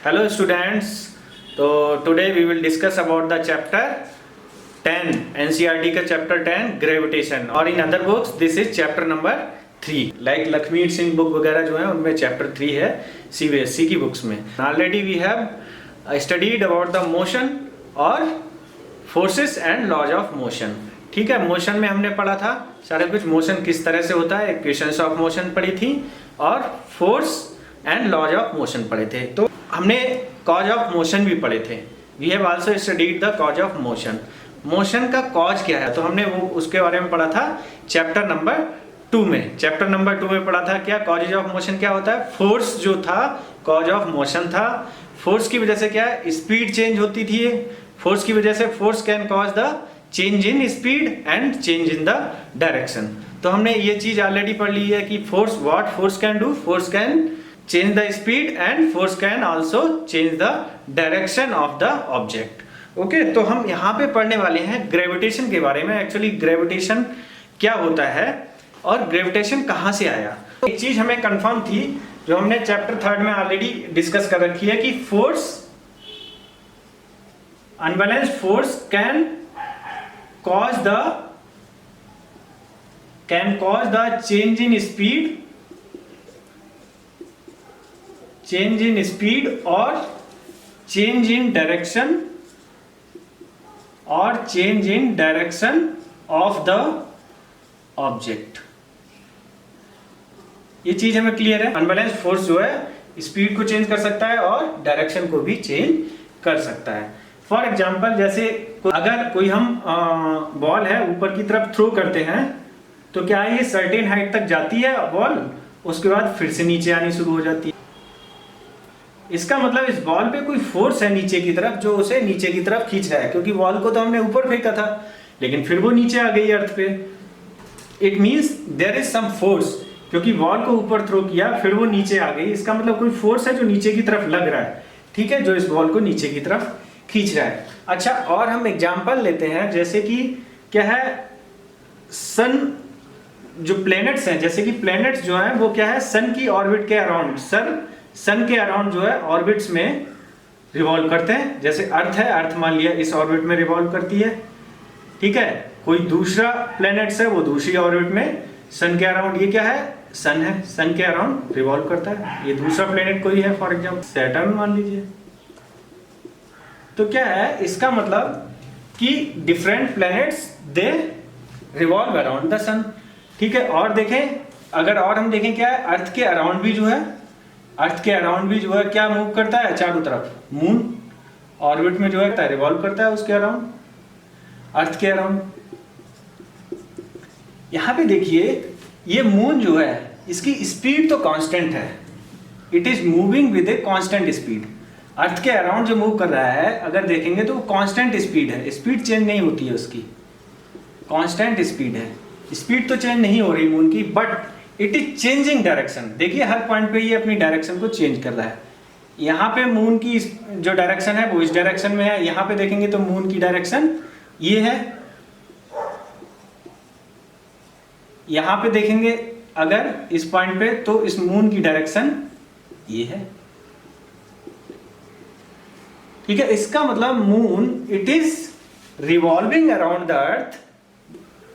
Hello students. So today we will discuss about the chapter 10 NCERT का chapter 10 gravitation और in other books this is chapter number 3 like Lakhmir Singh book वगैरह जो है उनमें chapter 3 है CBSE की बुक्स में. Already we have studied about the motion और forces and laws of motion. ठीक है, मोशन में हमने पढ़ा था सारे कुछ, मोशन किस तरह से होता है, इक्वेशंस ऑफ मोशन पढ़ी थी और force and laws of motion पढ़े थे. तो हमने कॉज ऑफ मोशन भी पढ़े थे. We have also studied the cause of motion. Motion का कॉज क्या है तो हमने वो उसके बारे में पढ़ा था चैप्टर नंबर 2 में. चैप्टर नंबर 2 में पढ़ा था क्या कॉजेज ऑफ मोशन क्या होता है. फोर्स जो था कॉज ऑफ मोशन था. फोर्स की वजह से क्या है स्पीड चेंज होती थी. फोर्स की वजह से force can cause the change in speed and change in the direction. तो हमने ये चीज ऑलरेडी पढ़ ली है कि force what force can do. Force can change the speed and force can also change the direction of the object. Okay, तो हम यहाँ पे पढ़ने वाले हैं ग्रेविटेशन के बारे में. एक्चुअली ग्रेविटेशन क्या होता है और ग्रेविटेशन कहाँ से आया. एक चीज हमें कंफर्म थी जो हमने चैप्टर 3 में ऑलरेडी डिस्कस कर रखी है कि force unbalanced force can cause the change in speed or change in direction of the object. ये चीज हमें क्लियर है. अनबैलेंस्ड फोर्स जो है स्पीड को चेंज कर सकता है और डायरेक्शन को भी चेंज कर सकता है. फॉर एग्जाम्पल जैसे अगर कोई हम बॉल है ऊपर की तरफ थ्रो करते हैं तो क्या ये सर्टेन हाइट तक जाती है बॉल, उसके बाद फिर से नीचे आनी शुरू हो जाती है. इसका मतलब इस बॉल पे कोई फोर्स है नीचे की तरफ जो उसे नीचे की तरफ खींच रहा है, क्योंकि बॉल को तो हमने ऊपर फेंका था लेकिन फिर वो नीचे आ गई अर्थ पे. It means there is some force, क्योंकि बॉल को ऊपर थ्रो किया फिर वो नीचे आ गई. इसका मतलब कोई फोर्स है जो नीचे की तरफ लग रहा है, ठीक है, जो इस बॉल को नीचे की तरफ खींच रहा है. अच्छा, और हम एग्जांपल लेते हैं जैसे कि क्या है सन, जो प्लैनेट्स हैं, जैसे कि प्लैनेट्स जो हैं वो क्या है सन की ऑर्बिट के अराउंड, सन के अराउंड जो है ऑर्बिट्स में रिवॉल्व करते हैं. जैसे अर्थ है, अर्थ मान लिया इस ऑर्बिट में रिवॉल्व करती है, ठीक है. कोई दूसरा प्लैनेट्स है वो दूसरी ऑर्बिट में सन के अराउंड, ये क्या है सन है, सन के अराउंड रिवॉल्व करता है. ये दूसरा प्लैनेट कोई है फॉर एग्जाम्पल सैटर्न मान लीजिए. तो क्या है इसका मतलब कि different planets they revolve around the sun, ठीक है. और देखें अगर और हम देखें क्या है अर्थ के अराउंड भी जो है, अर्थ के अराउंड भी जो है क्या मूव करता है चारों तरफ. मून ऑर्बिट में जो है रिवॉल्व करता है उसके अराउंड, अर्थ के अराउंड. यहां पे देखिए ये मून जो है इसकी स्पीड तो कांस्टेंट है, it is moving with a constant speed. Earth के अराउंड जो मूव कर रहा है अगर देखेंगे तो कांस्टेंट स्पीड है, स्पीड चेंज नहीं होती है उसकी, कांस्टेंट स्पीड है. स्पीड तो चेंज नहीं हो रही मून की, but it is changing direction. देखिए हर पॉइंट पे ये अपनी डायरेक्शन को चेंज कर रहा है. यहाँ पे मून की जो डायरेक्शन है वो इस डायरेक्शन में है. यहाँ पे देखेंगे तो मून की डायरेक्शन ये है. यहाँ पे देखेंगे अगर इस पॉइंट पे तो इस मून की डायरेक्शन ये है, ठीक है. इसका मतलब moon it is revolving around the earth,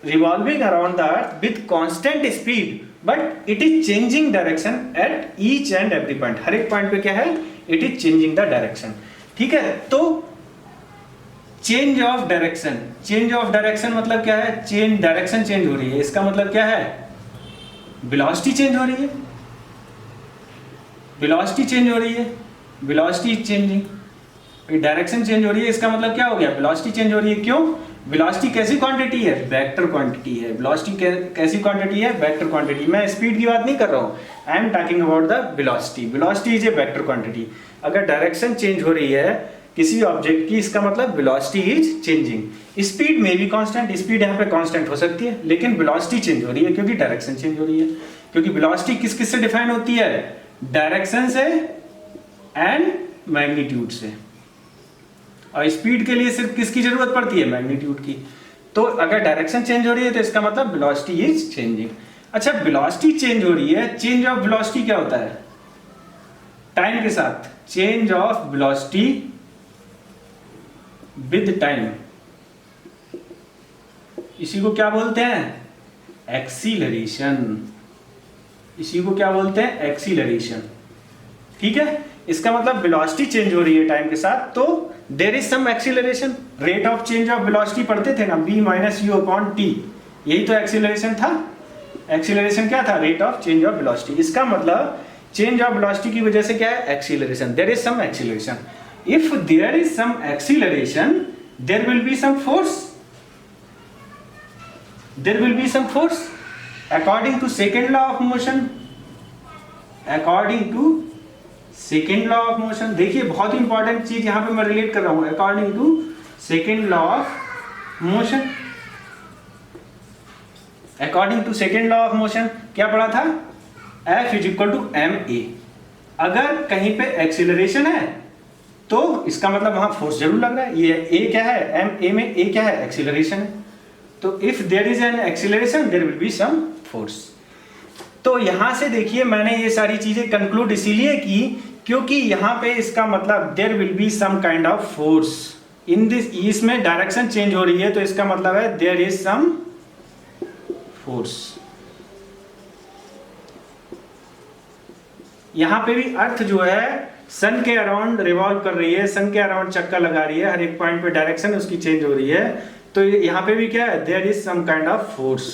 revolving around the earth with constant speed, but it is changing direction at each and every point. हर एक पॉइंट पे क्या है it is changing the direction, ठीक है. तो change of direction, change of direction मतलब क्या है चेंज, डायरेक्शन चेंज हो रही है. इसका मतलब क्या है वेलोसिटी चेंज हो रही है, वेलोसिटी चेंज हो रही है, वेलोसिटी चेंजिंग, डायरेक्शन चेंज हो रही है. इसका मतलब क्या हो गया वेलोसिटी चेंज हो रही है. क्यों? वेलोसिटी कैसी क्वांटिटी है वेक्टर क्वांटिटी है. वेलोसिटी कैसी क्वांटिटी है वेक्टर क्वांटिटी. मैं स्पीड की बात नहीं कर रहा हूँ, I am talking about the velocity. Velocity is a vector quantity. अगर डायरेक्शन चेंज हो रही है किसी ऑब्जेक्ट की इसका मतलब वेलोसिटी इज चेंजिंग. स्पीड में भी कांस्टेंट, स्पीड यहाँ पे कांस्टेंट हो सकती है लेकिन वेलोसिटी चेंज हो रही है क्योंकि डायरेक्शन चेंज हो रही है. क्योंकि वेलोसिटी किस किस से डिफाइन होती है डायरेक्शन से एंड मैग्नीट्यूड से, और स्पीड के लिए सिर्फ किसकी जरूरत पड़ती है मैग्नीट्यूड की. तो अगर डायरेक्शन चेंज हो रही है तो इसका मतलब वेलोसिटी इज चेंजिंग. अच्छा वेलोसिटी चेंज हो रही है, चेंज ऑफ वेलोसिटी क्या होता है? टाइम के साथ change of velocity with time, इसी को क्या बोलते हैं? एक्सीलरेशन। इसी को क्या बोलते हैं? एक्सीलरेशन। ठीक है, इसका मतलब वेलोसिटी चेंज हो रही है टाइम के साथ, तो there is some acceleration. Rate of change of velocity पढ़ते थे ना, v minus u upon t, यही तो एक्सीलरेशन था। एक्सीलरेशन क्या था? Rate of change of velocity. इसका मतलब चेंज ऑफ वेलोसिटी की वजह से क्या है? Acceleration. There is some acceleration. If there is some acceleration there will be some force, there will be some force according to second law of motion, according to second law of motion. देखिए बहुत important चीज यहां पे मैं relate कर रहा हूं, according to second law of motion. According to second law of motion क्या पढ़ा था? F is equal to m a. अगर कहीं पे एक्सीलरेशन है तो इसका मतलब वहां फोर्स जरूर लग रहा है। ये A क्या है? एम ए में A क्या है? एक्सीलरेशन है। तो if there is an acceleration there will be some force. तो यहां से देखिए मैंने ये सारी चीजें कंक्लूड इसीलिए की क्योंकि यहां पे इसका मतलब there will be some kind of force in this, इसमें डायरेक्शन चेंज हो रही है तो इसका मतलब है देयर इज सम फोर्स। यहां पे भी अर्थ जो है सन के अराउंड रिवॉल्व कर रही है, सन के अराउंड चक्कर लगा रही है, हर एक पॉइंट पे डायरेक्शन उसकी चेंज हो रही है, तो यहां पे भी क्या है? There is some kind of force.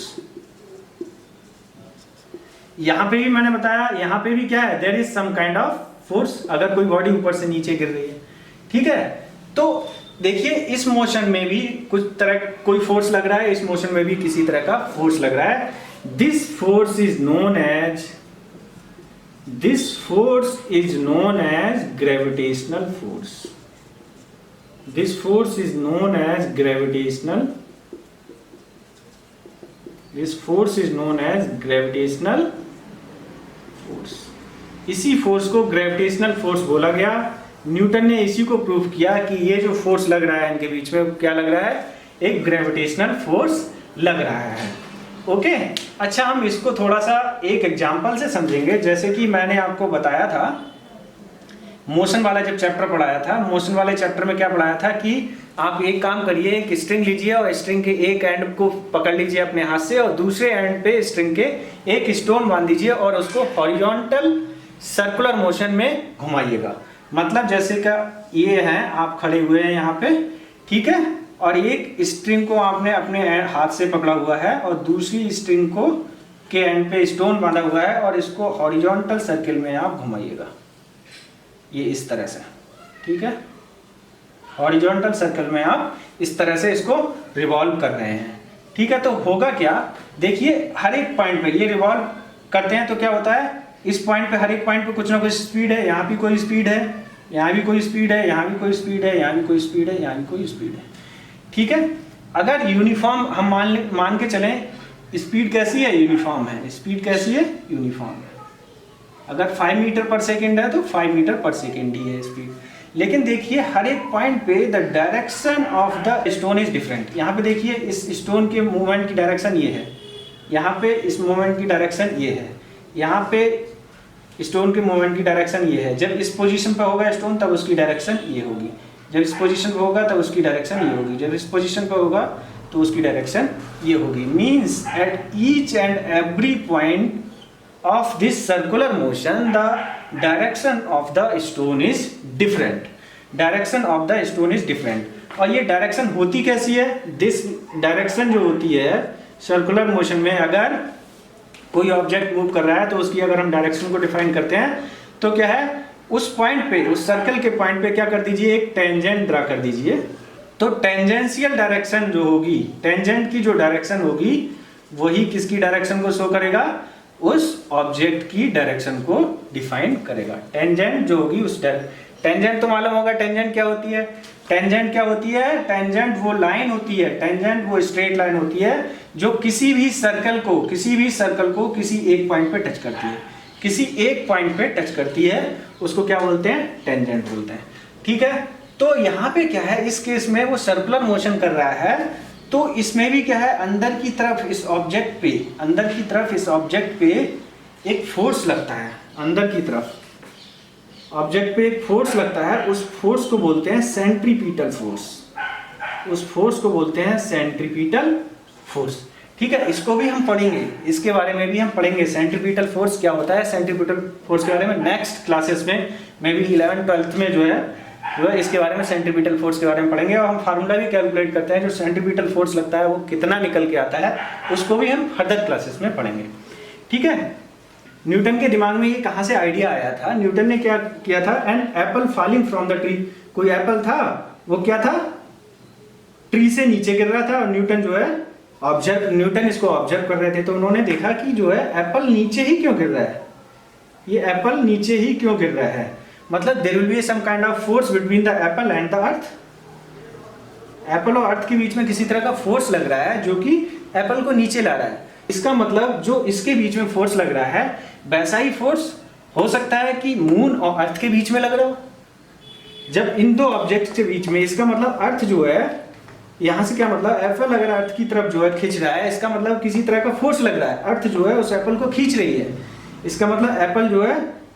यहां पे भी मैंने बताया, यहां पे भी क्या है? There is some kind of force, अगर कोई बॉडी ऊपर से नीचे गिर रही है। ठीक है, तो देखिए इस मोशन में भी कुछ तरह कोई फोर्स लग रहा है, इस मोशन में भी किसी तरह का फोर्स लग रहा है। This force is known as, this force is known as gravitational force. This force is known as gravitational, this force is known as gravitational force. इसी फोर्स को ग्रेविटेशनल फोर्स बोला गया। न्यूटन ने इसी को प्रूव किया कि ये जो फोर्स लग रहा है इनके बीच में क्या लग रहा है? एक ग्रेविटेशनल फोर्स लग रहा है। ओके, अच्छा हम इसको थोड़ा सा एक एग्जांपल से समझेंगे। जैसे कि मैंने आपको बताया था मोशन वाला जब चैप्टर पढ़ाया था, मोशन वाले चैप्टर में क्या पढ़ाया था कि आप एक काम करिए, एक स्ट्रिंग लीजिए और स्ट्रिंग के एक एंड को पकड़ लीजिए अपने हाथ से और दूसरे एंड पे स्ट्रिंग के एक स्टोन बांध दीजिए और उसको हॉरिजॉन्टल सर्कुलर मोशन में घुमाइएगा। मतलब जैसे का ये है, आप खड़े हुए हैं यहाँ पे, ठीक है, और एक स्ट्रिंग को आपने अपने हाथ से पकड़ा हुआ है और दूसरी स्ट्रिंग को के एंड पे स्टोन बांधा हुआ है और इसको हॉरिजॉन्टल सर्किल में आप घुमाइएगा, ये इस तरह से। ठीक है, हॉरिजॉन्टल सर्कल में आप इस तरह से इसको रिवॉल्व कर रहे हैं। ठीक है, तो होगा क्या? देखिए हर एक पॉइंट पे ये रिवॉल्व करते हैं तो क्या होता है? इस पॉइंट पे हर एक पॉइंट पे कुछ ना कुछ स्पीड है, यहाँ भी कोई स्पीड है, यहाँ भी कोई स्पीड है, यहाँ भी कोई स्पीड है, यहाँ भी कोई स्पीड है, यहाँ भी कोई स्पीड है। ठीक है, अगर यूनिफॉर्म हम मान के चलें, स्पीड कैसी है? यूनिफॉर्म है। स्पीड कैसी है? यूनिफॉर्म है। अगर 5 मीटर पर सेकेंड है तो 5 मीटर पर सेकेंड ही है स्पीड। लेकिन देखिए हर एक पॉइंट पे the direction of the stone is different. यहाँ पे देखिए इस स्टोन के मूवमेंट की डायरेक्शन ये है, यहाँ पे इस मूवमेंट की डायरेक्शन ये है, यहाँ पे स्टोन के मूवमेंट की डायरेक्शन ये है। जब इस पोजीशन पे होगा स्टोन तब उसकी डायरेक्शन ये होगी, जब इस पोजीशन पे होगा तब उसकी डायरेक्शन ये होगी, जब इस पोजीशन पे होगा तो उसकी डायरेक्शन ये होगी। Means eight each and every point of this circular motion the direction of the stone is different, direction of the stone is different। और ये डायरेक्शन होती कैसी है? दिस डायरेक्शन जो होती है सर्कुलर मोशन में, अगर कोई ऑब्जेक्ट मूव कर रहा है तो उसकी अगर हम डायरेक्शन को डिफाइन करते हैं तो क्या है? उस पॉइंट पे, उस सर्कल के पॉइंट पे क्या कर दीजिए? एक टेंजेंट ड्रा कर दीजिए। तो टेंजेंशियल डायरेक्शन जो होगी, टेंजेंट की जो डायरेक्शन होगी वही किसकी डायरेक्शन को शो करेगा? उस ऑब्जेक्ट की डायरेक्शन को डिफाइन करेगा। टेंजेंट जो होगी उस टेंजेंट तो मालूम होगा टेंजेंट क्या होती है? टेंजेंट क्या होती है? टेंजेंट वो लाइन होती है, टेंजेंट वो स्ट्रेट लाइन होती है जो किसी भी सर्कल को किसी एक पॉइंट पे टच करती है, किसी एक पॉइंट पे टच करती है, उसको क्या बोलते हैं? टेंजेंट बोलते हैं। ठीक है, तो यहाँ पे क्या है? इस केस में वो सर्कुलर मोशन कर रहा है तो इसमें भी क्या है? अंदर की तरफ इस ऑब्जेक्ट पे, अंदर की तरफ इस ऑब्जेक्ट पे एक फोर्स लगता है, अंदर की तरफ ऑब्जेक्ट पे एक फोर्स लगता है, उस फोर्स को बोलते हैं सेंट्रीपिटल फोर्स। उस फोर्स को बोलते हैं सेंट्रीपिटल फोर्स। ठीक है, इसको भी हम पढ़ेंगे, इसके बारे में भी हम पढ़ेंगे सेंट्रीपिटल फोर्स क्या होता है। सेंट्रीपिटल फोर्स के बारे में नेक्स्ट क्लासेस में मे बी 11th-12th में जो है इसके बारे में सेंट्रीपिटल फोर्स के बारे में पढ़ेंगे। और हम फार्मूला भी कैलकुलेट करते हैं, जो सेंट्रीपिटल फोर्स लगता है वो कितना निकल के आता है, उसको भी हम फर्दर क्लासेस में पढ़ेंगे। ठीक है, न्यूटन के दिमाग में ये कहाँ से आइडिया आया था? न्यूटन ने क्या किया था, an apple falling from the tree. कोई एप्पल था, वो क्या था, ट्री से नीचे गिर रहा था, और न्यूटन जो है न्यूटन इसको ऑब्जर्व कर रहे थे। तो उन्होंने देखा कि जो है एप्पल नीचे ही क्यों गिर रहा है, ये एप्पल नीचे ही क्यों गिर रहा है, मतलब there will be some kind of force between the apple and the earth. Apple और अर्थ के बीच में किसी तरह का फोर्स लग रहा है जो कि एप्पल को नीचे ला रहा है। इसका मतलब जो इसके बीच में फोर्स लग रहा है वैसा ही फोर्स हो सकता है कि मून और अर्थ के बीच में लग रहा हो। जब इन दो ऑब्जेक्ट्स के बीच में, इसका मतलब अर्थ जो है, यहाँ से क्या मतलब, एप्पल अगर अर्थ की तरफ जो है खींच रहा है, इसका मतलब किसी तरह का फोर्स लग रहा है, अर्थ जो है उस एप्पल को खींच रही है, इसका मतलब एप्पल जो है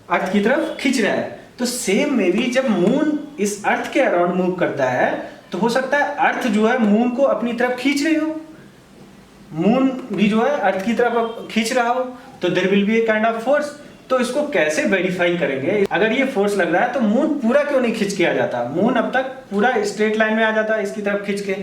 अर्थ की तरफ खींच रहा है। तो सेम में भी जब मून इस अर्थ के अराउंड मूव करता है तो हो सकता है अर्थ जो है मून को अपनी तरफ खींच रही हो, मून भी जो है अर्थ की तरफ खींच रहा हो, तो there will be a kind of force. तो इसको कैसे वेरीफाई करेंगे? अगर ये फोर्स लग रहा है तो मून पूरा क्यों नहीं खींच के आ जाता? मून अब तक पूरा स्ट्रेट लाइन में आ जाता है इसकी तरफ खींच के,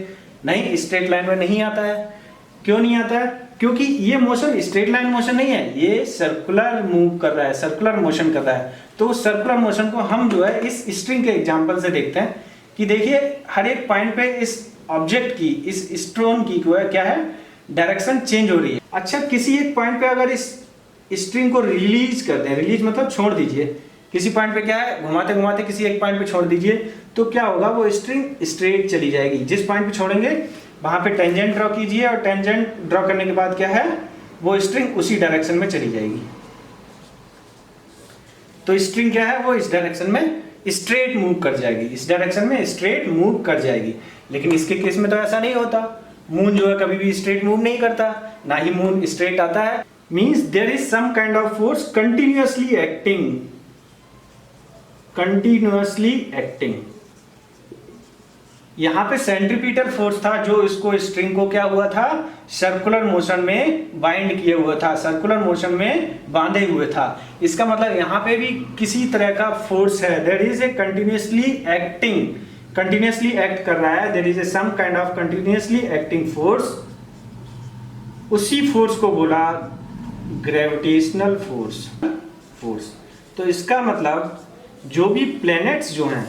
नहीं, स्ट्रेट लाइन में नहीं आता है। क्यों नहीं आता है? क्योंकि ये मोशन स्ट्रेट लाइन मोशन नहीं है, ये सर्कुलर मूव कर रहा है, सर्कुलर मोशन कर रहा है। तो उस सर्कुलर मोशन को हम जो है इस स्ट्रिंग के एग्जांपल से देखते हैं कि देखिए हर एक पॉइंट पे इस ऑब्जेक्ट की, इस स्टोन की क्या है, डायरेक्शन चेंज हो रही है। अच्छा, किसी एक पॉइंट पे अगर इस स्ट्रिंग को रिलीज कर दें, रिलीज मतलब छोड़ दीजिए, किसी पॉइंट पे क्या है, घुमाते घुमाते किसी एक पॉइंट पे छोड़ दीजिए, तो क्या होगा, वो स्ट्रिंग स्ट्रेट चली जाएगी। जिस पॉइंट पे छोड़ेंगे वहां पे टेंजेंट ड्रॉ कीजिए, और टेंजेंट ड्रॉ करने के बाद क्या है, वो स्ट्रिंग उसी डायरेक्शन में चली जाएगी। तो स्ट्रिंग क्या है, वो इस डायरेक्शन में स्ट्रेट मूव कर जाएगी, इस डायरेक्शन में स्ट्रेट मूव कर जाएगी। लेकिन इसके केस में तो ऐसा नहीं होता, मून जो है कभी भी स्ट्रेट मूव नहीं करता, ना ही मून स्ट्रेट आता है। Means there is some kind of force continuously acting. यहां पे सेंट्रीपिटल फोर्स था जो इसको, स्ट्रिंग को क्या हुआ था, सर्कुलर मोशन में बाइंड किए हुआ था, सर्कुलर मोशन में बांधे हुए था। इसका मतलब यहां पे भी किसी तरह का फोर्स है, there is a continuously act कर रहा है, there is a some kind of continuously acting force. उसी फोर्स को बोला ग्रेविटेशनल फोर्स। तो इसका मतलब जो भी प्लैनेट्स जो हैं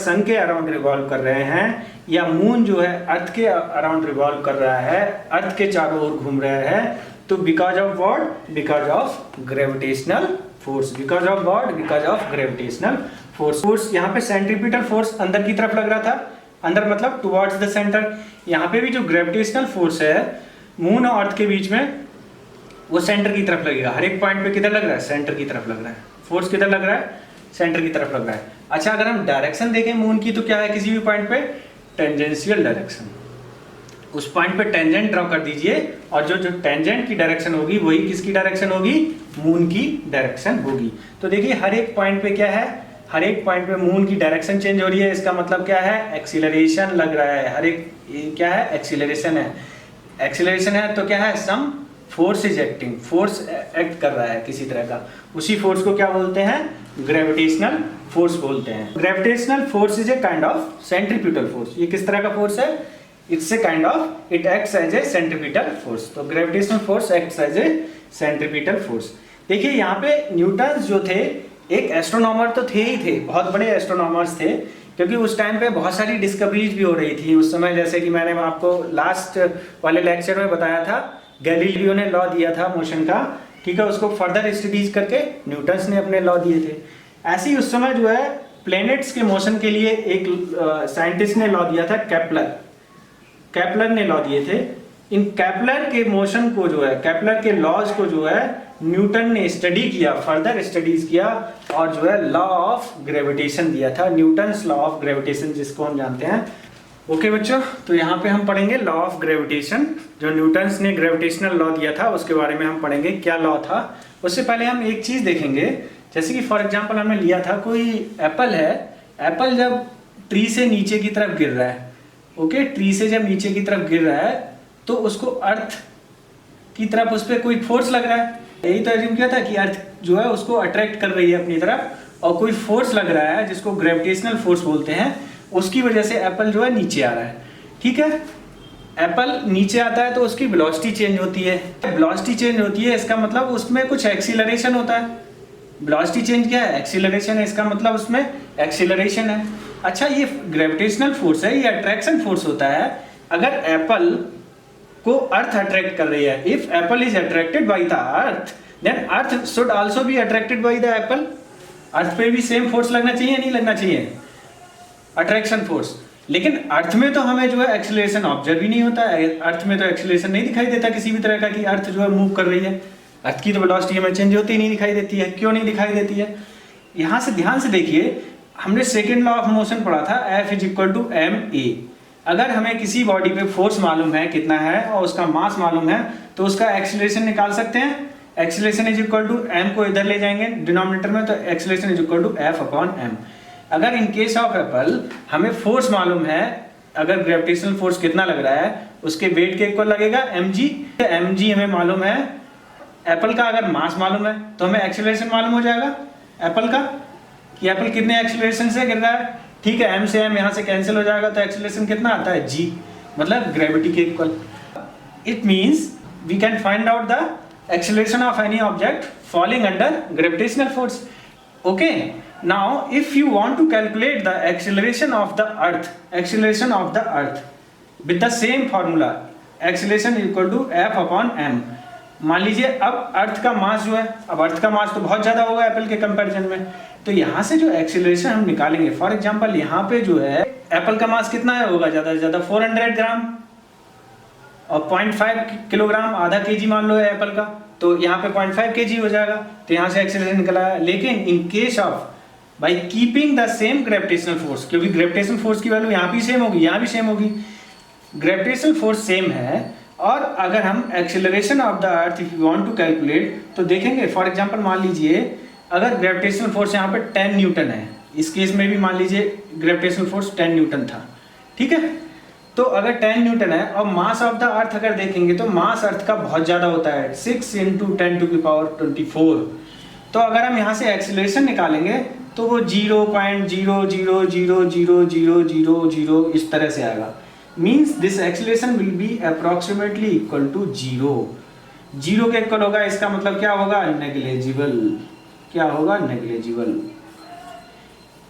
सन के अराउंड रिवॉल्व कर रहे हैं, या मून जो है अर्थ के अराउंड रिवॉल्व कर रहा है, अर्थ के चारों ओर घूम रहा है, तो because of what, because of gravitational force. Because of what, because of gravitational force. यहाँ पे सेंट्रीपिटल फोर्स अंदर की तरफ लग रहा था, अंदर मतलब टुवर्ड्स द सेंटर। यहाँ पे भी जो ग्रेविटेशनल फोर्स है मून और अर्थ के बीच में, वो सेंटर की तरफ लगेगा। हर एक पॉइंट पे किधर लग रहा है, सेंटर की तरफ लग रहा है। फोर्स किधर लग रहा है, सेंटर की तरफ लग रहा है। अच्छा, अगर हम डायरेक्शन देखें मून की, तो क्या है, किसी भी पॉइंट पे टेंजेंशियल डायरेक्शन, उस पॉइंट पे टेंजेंट ड्रॉ कर दीजिए, और जो टेंजेंट की डायरेक्शन होगी वही किसकी डायरेक्शन होगी, मून की डायरेक्शन होगी। तो देखिए हर एक पॉइंट पे क्या है, हर एक पॉइंट पे मून की डायरेक्शन चेंज हो रही है। इसका मतलब क्या है, एक्सीलरेशन लग रहा है। हर एक क्या है, एक्सीलरेशन है। एक्सीलरेशन है तो क्या है, some force is acting, force act कर रहा है किसी तरह का। उसी फोर्स को क्या बोलते हैं, ग्रेविटेशनल फोर्स बोलते हैं। Gravitational force is a kind of centripetal force. ये किस तरह का फोर्स है, it's a kind of, it acts as a centripetal force. तो gravitational force acts as a centripetal force. देखिए यहाँ पे न्यूटन जो थे, एक एस्ट्रोनॉमर तो थे ही थे, बहुत बड़े एस्ट्रोनॉमर्स थे, क्योंकि उस टाइम पे बहुत सारी डिस्कवरीज भी हो रही थी उस समय। जैसे कि मैंने आपको लास्ट वाले लेक्चर में बताया था, गैलीलियो ने लॉ दिया था मोशन का, ठीक है, उसको फर्दर स्टडीज करके न्यूटन ने अपने लॉ दिए थे। ऐसे ही उस समय जो है प्लैनेट्स के मोशन के लिए एक साइंटिस्ट ने लॉ दिया था, केपलर ने लॉ दिए थे। इन केपलर के मोशन को जो है, केपलर के लॉज को जो है न्यूटन ने स्टडी किया, फर्दर स्टडीज किया, और जो है लॉ ऑफ ग्रेविटेशन दिया था, न्यूटन्स लॉ ऑफ ग्रेविटेशन जिसको हम जानते हैं। ओके बच्चों, तो यहाँ पे हम पढ़ेंगे लॉ ऑफ ग्रेविटेशन, जो न्यूटन्स ने ग्रेविटेशनल लॉ दिया था उसके बारे में हम पढ़ेंगे क्या लॉ था। उससे पहले हम एक चीज देखेंगे, जैसे कि फॉर एग्जांपल हमने लिया था कोई एप्पल है, एप्पल जब ट्री से नीचे की तरफ गिर रहा है, ओके, ट्री से जब नीचे की तरफ गिर रहा है तो उसको अर्थ की तरफ उस पर कोई फोर्स लग रहा है। यही तो एज्यूम किया था कि अर्थ जो है उसको अट्रैक्ट कर रही है अपनी तरफ, और कोई फोर्स लग रहा है जिसको ग्रेविटेशनल फोर्स बोलते हैं, उसकी वजह से एप्पल जो है नीचे आ रहा है। ठीक है, एप्पल नीचे आता है तो उसकी वेलोसिटी चेंज होती है। वेलोसिटी चेंज होती है इसका मतलब उसमें कुछ एक्सीलरेशन होता है। वेलोसिटी चेंज क्या है? एक्सीलरेशन है, इसका मतलब उसमें एक्सीलरेशन है। अच्छा, ये ग्रेविटेशनल फोर्स है, ये अट्रैक्शन फोर्स होता है। अगर एप्पल को अर्थ अट्रैक्ट कर रही है, if apple is attracted by the earth, then earth should also be attracted by the apple. Earth पे भी सेम फोर्स लगना चाहिए, नहीं लगना चाहिए, अट्रैक्शन फोर्स। लेकिन अर्थ में तो हमें जो है एक्सीलरेशन ऑब्जर्व ही नहीं होता है। अर्थ में तो एक्सीलरेशन नहीं दिखाई देता किसी भी तरह का कि अर्थ जो है मूव कर रही है। अर्थ की तो वेलोसिटी हमें चेंज होती ही नहीं दिखाई देती है। क्यों नहीं दिखाई देती है? यहाँ से ध्यान से देखिए, हमने सेकेंड लॉ ऑफ मोशन पढ़ा था, F is equal to ma। अगर हमें किसी बॉडी पे फोर्स मालूम है कितना है और उसका मास मालूम है तो उसका एक्सीलरेशन निकाल सकते हैं। Acceleration is equal to m को इधर ले जाएंगे डिनोमिनेटर में, तो acceleration is equal to F upon m। अगर इन केस ऑफ एप्पल हमें फोर्स मालूम है, अगर ग्रेविटेशनल फोर्स कितना लग रहा है उसके वेट के इक्वल लगेगा mg। mg हमें मालूम है। एप्पल का अगर मास मालूम है तो हमें एक्सीलरेशन मालूम हो जाएगा एप्पल का, कि एप्पल कितने एक्सीलरेशन से गिर रहा है। ठीक है, m से m यहाँ से कैंसिल हो जाएगा तो एक्सीलरेशन कितना आता है? g, मतलब ग्रेविटी के equal. It means we can find out the acceleration of any object falling under gravitational force. Okay, now if you want to calculate the acceleration of the earth with the same formula, acceleration is equal to F upon m। मान लीजिए अब अर्थ का मास जो है, अब अर्थ का मास तो बहुत ज्यादा होगा एप्पल के कंपैरिजन में, तो यहाँ से जो एक्सीलरेशन हम निकालेंगे, फॉर एग्जांपल यहाँ पे जो है एप्पल का मास कितना है होगा ज्यादा से ज्यादा 400 ग्राम और 0.5 किलोग्राम, आधा केजी मान लो है एप्पल का, तो यहाँ पे 0.5 केजी हो जाएगा। तो यहाँ से एक्सीलरेशन निकला है। लेकिन इन case of by keeping the same gravitational force, क्योंकि ग्रेविटेशनल फोर्स की वैल्यू यहाँ भी सेम होगी, यहाँ भी सेम होगी, ग्रेविटेशनल फोर्स सेम है। और अगर हम acceleration of the earth if you want to calculate तो देखेंगे, फॉर एग्जांपल मान लीजिए अगर ग्रेविटेशनल फोर्स यहाँ पे 10 न्यूटन है, इस केस में भी मान लीजिए ग्रेविटेशनल फोर्स 10 न्यूटन था, ठीक है। तो अगर 10 न्यूटन है और मास ऑफ द अर्थ अगर देखेंगे तो मास अर्थ का बहुत ज़्यादा होता है, 6 × 10⁻24। तो अगर हम यहाँ से एक्सीलरेशन निकालेंगे तो वो 0.0000000 इस तरह से आएगा। Means this acceleration will be approximately equal to 0 के इक्वल होगा। इसका मतलब क्या होगा? नेग्लिजिबल। क्या होगा? नेग्लिजिबल।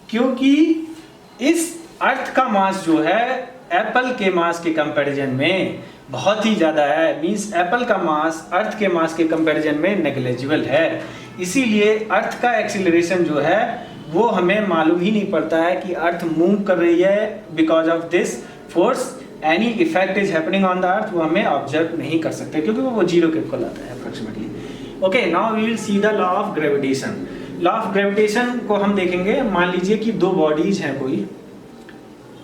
क्योंकि इस अर्थ का मास जो है एप्पल के मास के कंपैरिजन में बहुत ही ज्यादा है। मीन्स एप्पल का मास अर्थ के मास के कंपैरिजन में नेग्लिजिबल है। इसीलिए अर्थ का एक्सीलरेशन जो है वो हमें मालूम ही नहीं पड़ता है कि अर्थ मूव कर रही है। Because of this force any effect is happening on the अर्थ, वो हमें ऑब्जर्व नहीं कर सकते क्योंकि वो 0 के इक्वल आता है approximately. Okay, now we will see the law of gravitation. Law of gravitation को हम देखेंगे। मान लीजिए कि दो बॉडीज हैं, कोई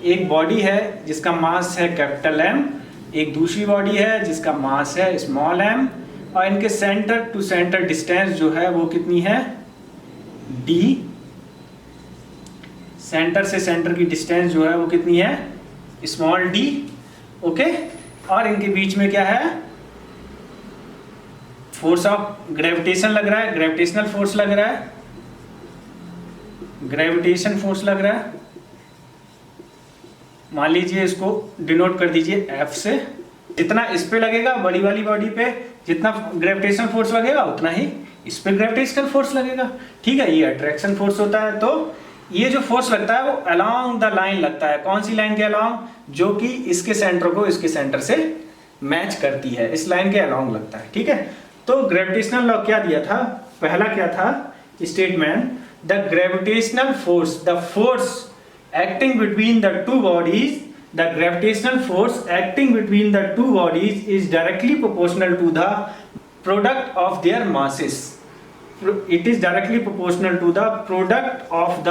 एक बॉडी है जिसका मास है कैपिटल M, एक दूसरी बॉडी है जिसका मास है स्मॉल m, और इनके सेंटर टू सेंटर डिस्टेंस जो है वो कितनी है? d। सेंटर से सेंटर की डिस्टेंस जो है वो कितनी है? Small d। ओके, और इनके बीच में क्या है? फोर्स ऑफ ग्रेविटेशन लग रहा है, ग्रेविटेशनल फोर्स लग रहा है, ग्रेविटेशन फोर्स लग रहा है। मान लीजिए इसको डिनोट कर दीजिए F से। जितना इस पे लगेगा बड़ी वाली बॉडी पे, जितना ग्रेविटेशनल फोर्स लगेगा उतना ही इस पे ग्रेविटेशनल फोर्स लगेगा, ठीक है। ये अट्रैक्शन फोर्स होता है। तो ये जो फोर्स लगता है वो अलोंग द लाइन लगता है। कौन सी लाइन के अलोंग? जो कि इसके सेंटर को इसके सेंटर से मैच करती है, इस लाइन के अलोंग लगता है, ठीक है। तो ग्रेविटेशनल लॉ क्या दिया था? पहला क्या था statement? The gravitational force, the force acting between the two bodies, the gravitational force acting between the two bodies is directly proportional to the product of their masses. It is directly proportional to the product of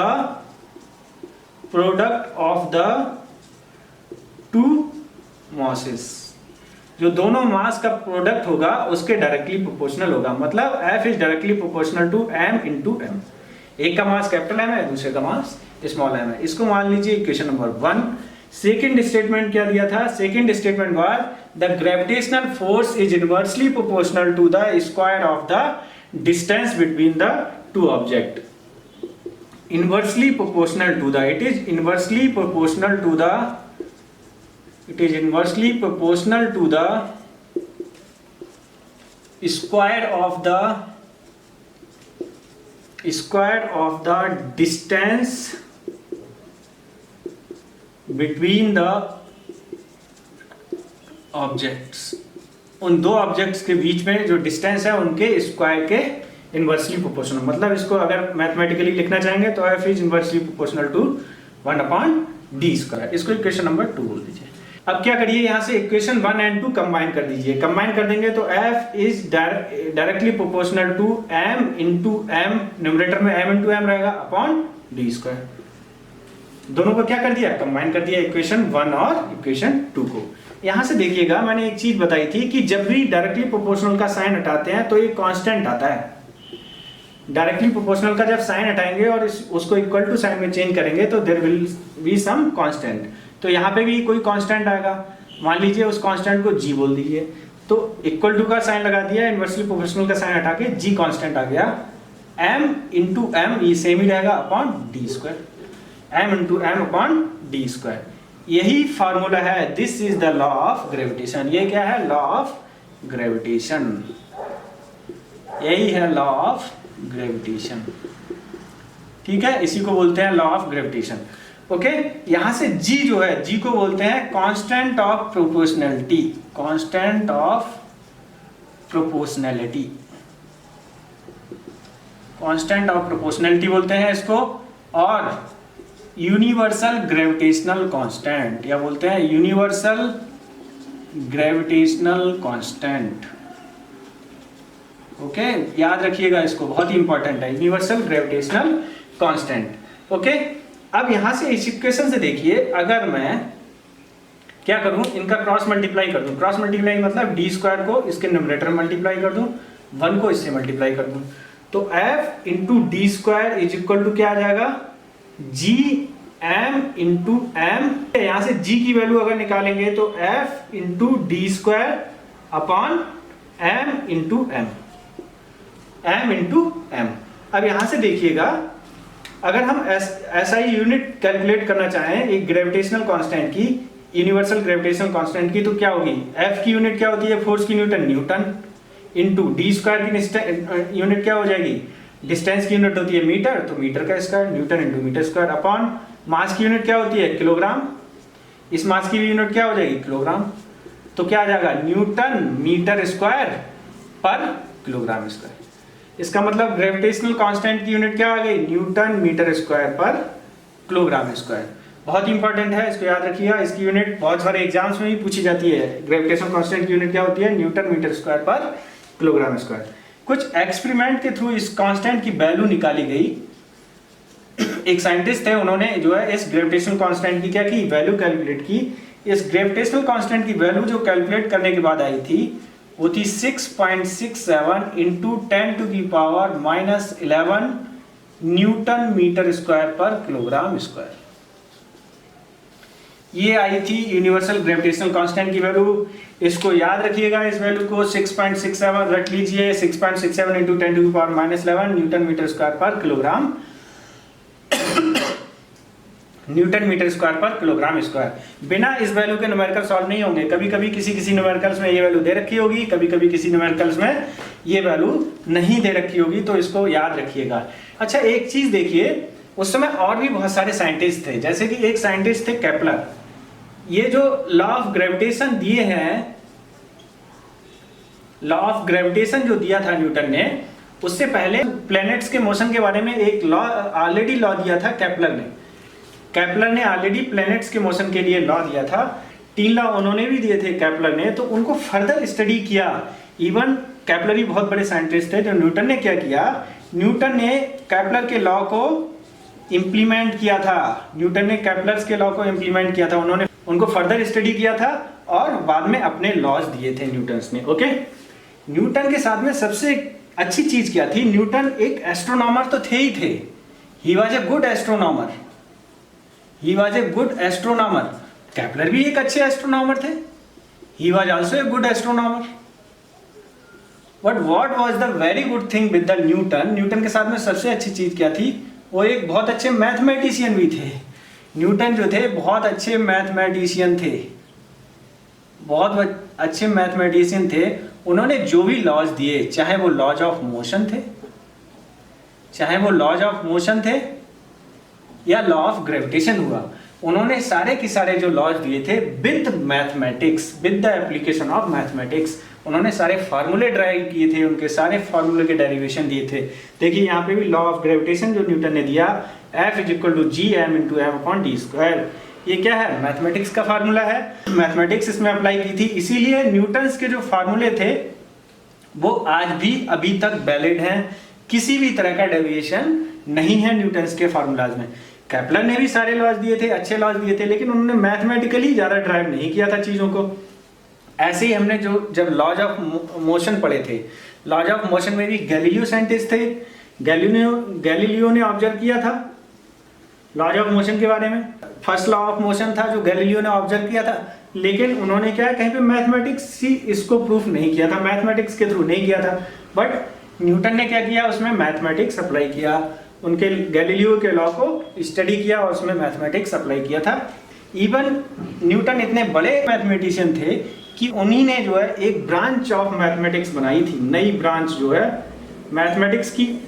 the two masses. जो दोनों मास का product होगा उसके directly proportional होगा। मतलब F is directly proportional to m into m. एक का mass capital M है, दूसरे का मास स्मॉल एम है। इसको मान लीजिए इक्वेशन नंबर 1। सेकेंड स्टेटमेंट क्या दिया था? Second statement was the gravitational force is inversely proportional to the square of the distance between the two object. Inversely proportional to the, it is inversely proportional to the, it is inversely proportional to the square of the distance between the objects। उन दो objects के बीच में जो distance है उनके square के inversely proportional. मतलब इसको अगर मैथमेटिकली लिखना चाहेंगे तो f is inversely proportional to 1/d²। इसको इक्वेशन नंबर 2 बोल दीजिए। अब क्या करिए, यहां से इक्वेशन 1 एंड 2 कंबाइन कर दीजिए। कंबाइन कर देंगे तो f is directly proportional to m into m, numerator में m इंटू m रहेगा अपॉन d²। दोनों को क्या कर दिया? कंबाइन कर दिया, इक्वेशन 1 और इक्वेशन 2 को। यहां से देखिएगा, मैंने एक चीज बताई थी कि जब भी डायरेक्टली प्रोपोर्शनल का साइन हटाते हैं तो एक कांस्टेंट आता है। डायरेक्टली प्रोपोर्शनल का जब साइन हटाएंगे और उसको इक्वल टू साइन में चेंज करेंगे तो there will be some constant. तो यहाँ पे भी कोई कांस्टेंट आएगा, मान लीजिए उस कांस्टेंट को g बोल दीजिए। तो इक्वल टू का साइन लगा दिया, इनवर्सली प्रोपोर्शनल का साइन हटा के g कांस्टेंट आ गया, m इंटू m ये सेम ही रहेगा upon d², m into m upon d²। यही फार्मूला है, this is the law of gravitation. ये क्या है? Law of gravitation. यही है लॉ ऑफ ग्रेविटेशन, ठीक है, इसी को बोलते हैं लॉ ऑफ ग्रेविटेशन। ओके, यहां से g जो है, g को बोलते हैं constant of proportionality. Constant of proportionality, constant of proportionality बोलते हैं इसको। और यूनिवर्सल ग्रेविटेशनल कांस्टेंट, या बोलते हैं यूनिवर्सल ग्रेविटेशनल कांस्टेंट। ओके, याद रखिएगा इसको, बहुत ही इंपॉर्टेंट है, यूनिवर्सल ग्रेविटेशनल कांस्टेंट। ओके, अब यहां से इस इक्वेशन से देखिए, अगर मैं क्या करूं, इनका क्रॉस मल्टीप्लाई कर दूं। क्रॉस मल्टीप्लाई मतलब d² को इसके न्यूमरेटर में मल्टीप्लाई कर दूं, 1 को इससे मल्टीप्लाई कर दूं, तो f into d² is equal to क्या आ जाएगा? g m into m। यहां से g की वैल्यू अगर निकालेंगे तो f into d² upon m into m, m into m। अब यहां से देखिएगा, अगर हम SI यूनिट कैलकुलेट करना चाहें एक ग्रेविटेशनल कांस्टेंट की, यूनिवर्सल ग्रेविटेशनल कांस्टेंट की, तो क्या होगी? F की यूनिट क्या होती है? फोर्स की न्यूटन, न्यूटन, इंटू d² की यूनिट क्या हो जाएगी? डिस्टेंस की यूनिट होती है मीटर, तो मीटर का square, newton into metre square, upon mass की यूनिट क्या होती है? किलोग्राम। इस मास की यूनिट क्या हो जाएगी? किलोग्राम। तो क्या आ जाएगा? न्यूटन मीटर स्क्वायर पर किलोग्राम स्क्वायर। इसका मतलब ग्रेविटेशनल कांस्टेंट की यूनिट क्या आ गई? न्यूटन मीटर स्क्वायर पर किलोग्राम स्क्वायर। बहुत इंपॉर्टेंट है, इसको याद रखिएगा। इसकी यूनिट बहुत सारे एग्जाम्स में भी पूछी जाती है। ग्रेविटेशनल कांस्टेंट की यूनिट क्या होती है? न्यूटन मीटर स्क्वायर पर किलोग्राम स्क्वायर। कुछ एक्सपेरिमेंट के थ्रू इस कांस्टेंट की वैल्यू निकाली गई। एक साइंटिस्ट थे, उन्होंने जो है इस ग्रेविटेशनल कांस्टेंट की क्या की? वैल्यू कैलकुलेट की। इस ग्रेविटेशनल कांस्टेंट की वैल्यू जो कैलकुलेट करने के बाद आई थी वो थी 6.67 इंटू 10⁻⁻11 न्यूटन मीटर स्क्वायर पर किलोग्राम स्क्वायर। ये आई थी यूनिवर्सल ग्रेविटेशनल कांस्टेंट की वैल्यू। इसको याद रखिएगा, इस वैल्यू को 6.67 रख लीजिए। 6.67 इंटू 10⁻11 न्यूटन मीटर स्क्वायर पर किलोग्राम न्यूटन मीटर स्क्वायर पर किलोग्राम स्क्वायर। बिना इस वैल्यू के न्यूमेरिकल सॉल्व नहीं होंगे। कभी कभी किसी न्यूमेरिकल्स में ये वैल्यू दे रखी होगी, कभी कभी किसी न्यूमेरिकल्स में ये वैल्यू नहीं दे रखी होगी, तो इसको याद रखिएगा। अच्छा, एक चीज देखिए, उस समय और भी बहुत सारे साइंटिस्ट थे, जैसे कि एक साइंटिस्ट थे केपलर। ये जो लॉ ऑफ ग्रेविटेशन दिए हैं, लॉ ऑफ ग्रेविटेशन जो दिया था न्यूटन ने, उससे पहले प्लैनेट्स के मोशन के बारे में एक लॉ ऑलरेडी लॉ दिया था केपलर ने। केपलर ने ऑलरेडी प्लैनेट्स के मोशन के लिए लॉ दिया था। 3 लॉ उन्होंने भी दिए थे केपलर ने, तो उनको फर्दर स्टडी किया। इवन केपलर ही बहुत बड़े साइंटिस्ट थे। तो न्यूटन ने क्या किया? न्यूटन ने केपलर के लॉ को इंप्लीमेंट किया था। न्यूटन ने केपलर्स के लॉ को इंप्लीमेंट किया था। उन्होंने उनको फर्दर स्टडी किया था और बाद में अपने लॉज दिए थे न्यूटन्स ने। ओके, न्यूटन के साथ में सबसे अच्छी चीज क्या थी? न्यूटन एक एस्ट्रोनॉमर तो थे ही थे, he was a good astronomer, he was a good astronomer. Kepler भी एक अच्छे एस्ट्रोनॉमर थे, he was also a good astronomer. But what was the very good thing with the Newton, Newton के साथ में सबसे अच्छी चीज क्या थी, वो एक बहुत अच्छे मैथमेटिशियन भी थे। न्यूटन जो थे बहुत अच्छे मैथमेटिशियन थे, बहुत अच्छे मैथमेटिशियन थे। उन्होंने जो भी लॉज दिए, चाहे वो लॉज ऑफ मोशन थे, चाहे वो लॉज ऑफ मोशन थे या लॉ ऑफ ग्रेविटेशन हुआ, उन्होंने सारे के सारे जो लॉज दिए थे with mathematics, with the application of mathematics, उन्होंने सारे फार्मूले ड्राइव किए थे, उनके सारे फार्मूले के डेरिवेशन दिए थे। देखिए यहाँ पे भी लॉ ऑफ ग्रेविटेशन जो न्यूटन ने दिया, F = gm/m/d², ये क्या है, मैथमेटिक्स का फार्मूला है, मैथमेटिक्स इसमें अप्लाई की थी। इसीलिए न्यूटन्स के जो फार्मूले थे वो आज भी अभी तक वैलिड हैं, किसी भी तरह का डेविएशन नहीं है न्यूटन्स के फार्मूलाज में। केपलर ने भी सारे लॉज दिए थे, अच्छे लॉज दिए थे, लेकिन उन्होंने मैथमेटिकली ज्यादा ड्राइव नहीं किया था चीजों को। ऐसे ही हमने जब लॉज ऑफ मोशन पढ़े थे, लॉज ऑफ मोशन में भी गैलीलियो साइंटिस्ट थे, गैलीलियो ने ऑब्जर्व किया था लॉज ऑफ मोशन के बारे में। फर्स्ट लॉ ऑफ मोशन था जो गैलीलियो ने ऑब्जर्व किया था, लेकिन उन्होंने क्या कहीं पे मैथमेटिक्स ही इसको प्रूफ नहीं किया था, मैथमेटिक्स के थ्रू नहीं किया था। बट न्यूटन ने क्या किया, उसमें मैथमेटिक्स अप्लाई किया, उनके गैलीलियो के लॉ को स्टडी किया और उसमें मैथमेटिक्स अप्लाई किया था। इवन न्यूटन इतने बड़े मैथमेटिशियन थे कि उन्हीं ने जो है एक ब्रांच ऑफ मैथमेटिक्स बनाई थी, नई ब्रांच जो है मैथमेटिक्स की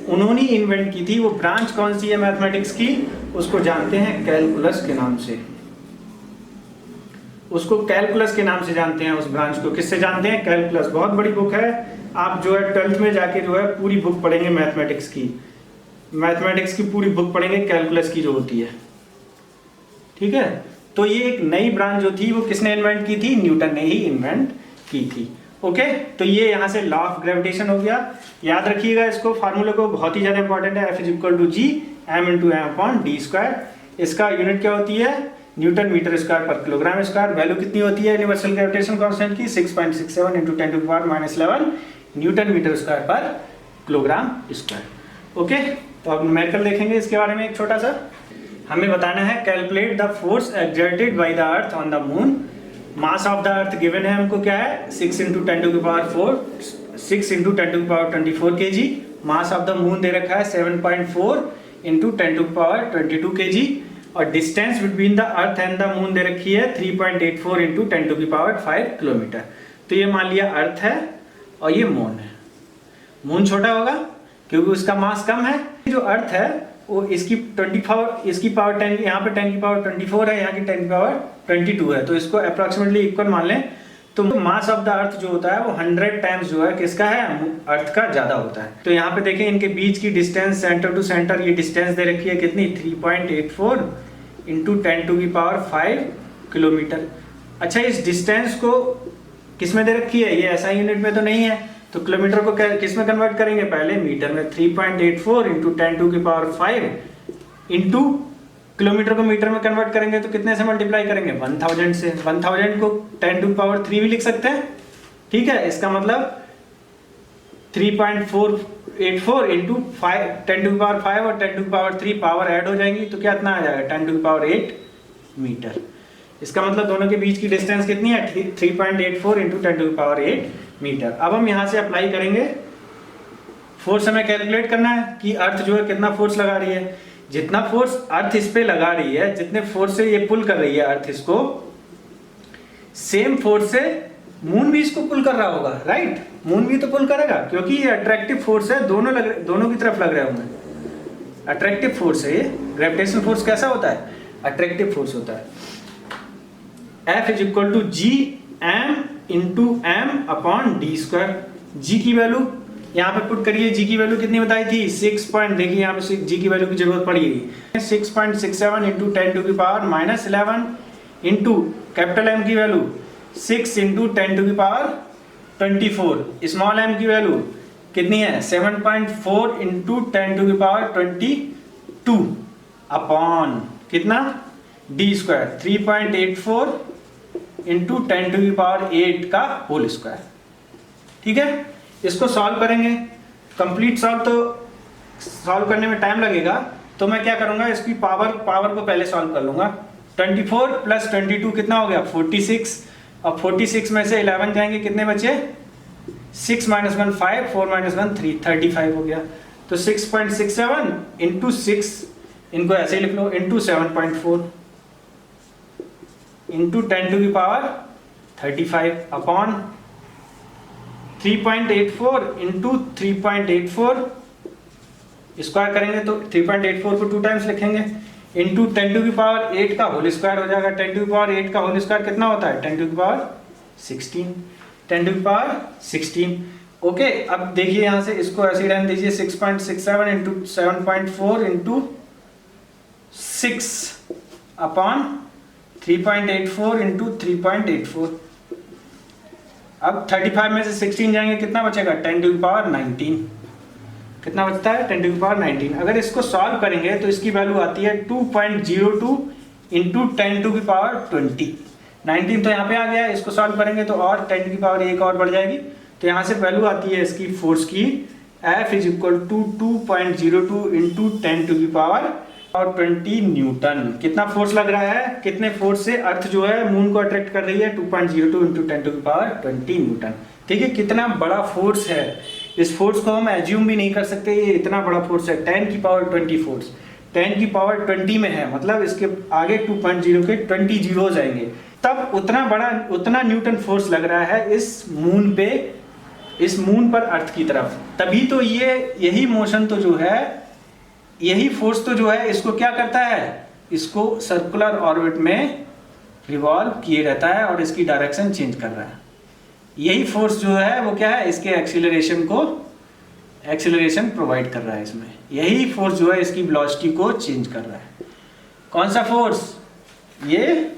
उन्होंने इन्वेंट की थी। वो ब्रांच कौन सी है मैथमेटिक्स की, उसको जानते हैं कैलकुलस के नाम से, उसको कैलकुलस के नाम से जानते हैं। उस ब्रांच को किससे जानते हैं, कैलकुलस। बहुत बड़ी बुक है, आप जो है 12th में जाके जो है पूरी बुक पढ़ेंगे मैथमेटिक्स की, मैथमेटिक्स की पूरी बुक पढ़ेंगे कैलकुलस की जो होती है, ठीक है। तो ये एक नई ब्रांच जो थी वो किसने इन्वेंट की थी, न्यूटन ने ही इन्वेंट की थी। ओके, तो ये यहाँ से लॉ ऑफ ग्रेविटेशन हो गया, याद रखिएगा इसको, फार्मूले को, बहुत ही ज्यादा इंपॉर्टेंट है। F = gm/m/d²। इसका यूनिट क्या होती है, न्यूटन मीटर स्क्वायर पर किलोग्राम स्क्वायर। वैल्यू कितनी होती है यूनिवर्सल ग्रेविटेशन कांस्टेंट की, 6.67 × 10⁻⁻11 न्यूटन मीटर स्क्वायर पर किलोग्राम स्क्वायर। ओके, तो अब न्यूमेरिकल देखेंगे इसके बारे में एक छोटा सा। हमें बताना है calculate the force exerted by the earth on the moon. Mass of the earth given है हमको, क्या है, 6 × 10⁻24 kg। Mass of the moon दे रखा है 7.4 × 10⁻22 kg। और distance between the earth and the moon दे रखी है 3.84 × 10⁵ किलोमीटर। तो ये मान लिया अर्थ है और ये मून है। मून छोटा होगा क्योंकि उसका मास कम है। जो अर्थ है वो इसकी पावर 10, यहाँ पे 10 की पावर 24 है, यहाँ की 10 की पावर 22 है, तो इसको अप्रोक्सीमेटली इक्वल मान लें। तो मास ऑफ द अर्थ जो होता है वो 100 टाइम्स जो है किसका है, अर्थ का ज्यादा होता है। तो यहाँ पे देखें इनके बीच की डिस्टेंस सेंटर टू सेंटर, ये डिस्टेंस दे रखी है कितनी, 3.84 × 10⁵ किलोमीटर। अच्छा, इस डिस्टेंस को किस में दे रखी है, ये ऐसा यूनिट में तो नहीं है, तो किलोमीटर को किस में कन्वर्ट करेंगे, पहले मीटर में। 3.84 × 10⁵ इंटू किलोमीटर को मीटर में कन्वर्ट करेंगे तो कितने से मल्टीप्लाई करेंगे, 1000 से। 1000 को 10⁻³ भी लिख सकते हैं, ठीक है। इसका मतलब 3.484 × 10⁵ और 10⁵ पावर ऐड हो जाएंगी तो क्या इतना आ जाएगा, 10⁸ मीटर। इसका मतलब दोनों के बीच की डिस्टेंस कितनी है, 3.84 × 10⁸ मीटर। अब हम यहाँ से अप्लाई करेंगे, फोर्स हमें कैलकुलेट करना है कि अर्थ जो है कितना फोर्स लगा रही है। जितना फोर्स अर्थ इस पे लगा रही है, जितने फोर्स से ये पुल कर रही है अर्थ इसको, सेम फोर्स से मून भी इसको पुल कर रहा होगा, राइट। मून भी तो पुल करेगा क्योंकि ये अट्रैक्टिव फोर्स है, दोनों की तरफ लग रहे होंगे। अट्रैक्टिव फोर्स है ये। ग्रेविटेशनल फोर्स कैसा होता है, अट्रैक्टिव फोर्स होता है। F = gm/m/d²। g की वैल्यू यहाँ पे पुट करिए, g की वैल्यू कितनी बताई थी, 6 देखिए यहाँ पे g की वैल्यू की जरूरत पड़ेगी, 6.67 × 10⁻⁻11 इंटू कैपिटल M की वैल्यू 6 × 10⁻24, स्मॉल m की वैल्यू कितनी है, 7.4 × 10⁻22 अपॉन कितना, d², 3.84 × 10⁸ का होल स्क्वायर, ठीक है। इसको सॉल्व करेंगे, कंप्लीट सॉल्व तो सॉल्व करने में टाइम लगेगा, तो मैं क्या करूंगा, इसकी पावर को पहले सॉल्व कर लूंगा। 24 प्लस 22 कितना हो गया 46। अब 46 में से 11 जाएंगे, कितने बचे 6 माइनस 1 5, 4 माइनस 1 3, 35 हो गया। तो 6.67 इंटू 6, इनको ऐसे ही लिख लो, इंटू 7.4 इंटू 10 टू की पावर 35 अपॉन 3.84 इंटू 3.84 स्क्वायर करेंगे तो 3.84 को 2 टाइम्स लिखेंगे, इंटू 10 टू की पावर 8 का होल स्क्वायर हो जाएगा। 10 टू की पावर 8 का होल स्क्वायर कितना होता है 10 टू की पावर 16, 10 टू की पावर 16। ओके, अब देखिए यहाँ से इसको ऐसे ही रहने दीजिए, 6.67 इंटू 7.4 इंटू 6 अपॉन 3.84 इंटू 3.84। अब 35 में से 16 जाएंगे, कितना बचेगा 10 टू की पावर 19। कितना बचता है 10 टू की पावर 19। अगर इसको सॉल्व करेंगे तो इसकी वैल्यू आती है 2.02 इंटू 10 टू की पावर 20। 19 तो यहाँ पे आ गया, इसको सॉल्व करेंगे तो और 10 टू की पावर 1 और बढ़ जाएगी, तो यहाँ से वैल्यू आती है इसकी फोर्स की F is equal to 2.02 into 10 to की पावर और 20 न्यूटन। कितना फोर्स लग रहा है, कितने फोर्स से अर्थ जो है मून को अट्रैक्ट कर रही है, 2.02 इंटू 10 टू की पावर 20 न्यूटन। ठीक है, कितना बड़ा फोर्स है, इस फोर्स को हम एज्यूम भी नहीं कर सकते, ये इतना बड़ा फोर्स है। 10 की पावर 20 फोर्स 10 की पावर 20 में है, मतलब इसके आगे 2.0 के 20 जीरो जाएंगे, तब उतना न्यूटन फोर्स लग रहा है इस मून पे, इस मून पर अर्थ की तरफ। तभी तो यही मोशन तो जो है, यही फोर्स तो जो है इसको क्या करता है, इसको सर्कुलर ऑर्बिट में रिवॉल्व किए रहता है और इसकी डायरेक्शन चेंज कर रहा है। यही फोर्स जो है वो क्या है, इसके एक्सीलरेशन प्रोवाइड कर रहा है इसमें। यही फोर्स जो है इसकी वेलोसिटी को चेंज कर रहा है। कौन सा फोर्स, ये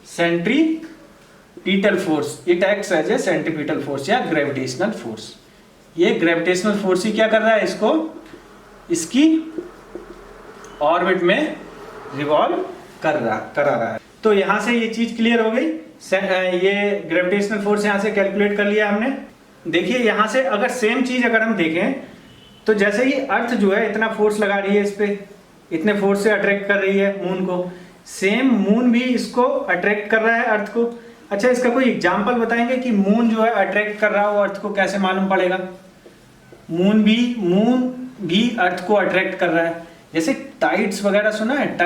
centripetal force, it acts as a centripetal force या ग्रेविटेशनल फोर्स। ये ग्रेविटेशनल फोर्स ही क्या कर रहा है, इसको इसकी ऑर्बिट में रिवॉल्व करा रहा है। तो यहां से ये चीज क्लियर हो गई, ये ग्रेविटेशनल फोर्स यहां से कैलकुलेट कर लिया हमने। देखिए यहां से अगर सेम चीज अगर हम देखें तो जैसे ही अर्थ जो है इतना फोर्स लगा रही है इस पे, इतने फोर्स से अट्रैक्ट कर रही है मून को, सेम मून भी इसको अट्रैक्ट कर रहा है अर्थ को। अच्छा, इसका कोई एग्जांपल बताएंगे कि मून जो है अट्रैक्ट कर रहा हो अर्थ को, कैसे मालूम पड़ेगा। मून भी अर्थ को अट्रैक्ट कर रहा है। जैसे टाइड्स वगैरह सुना है,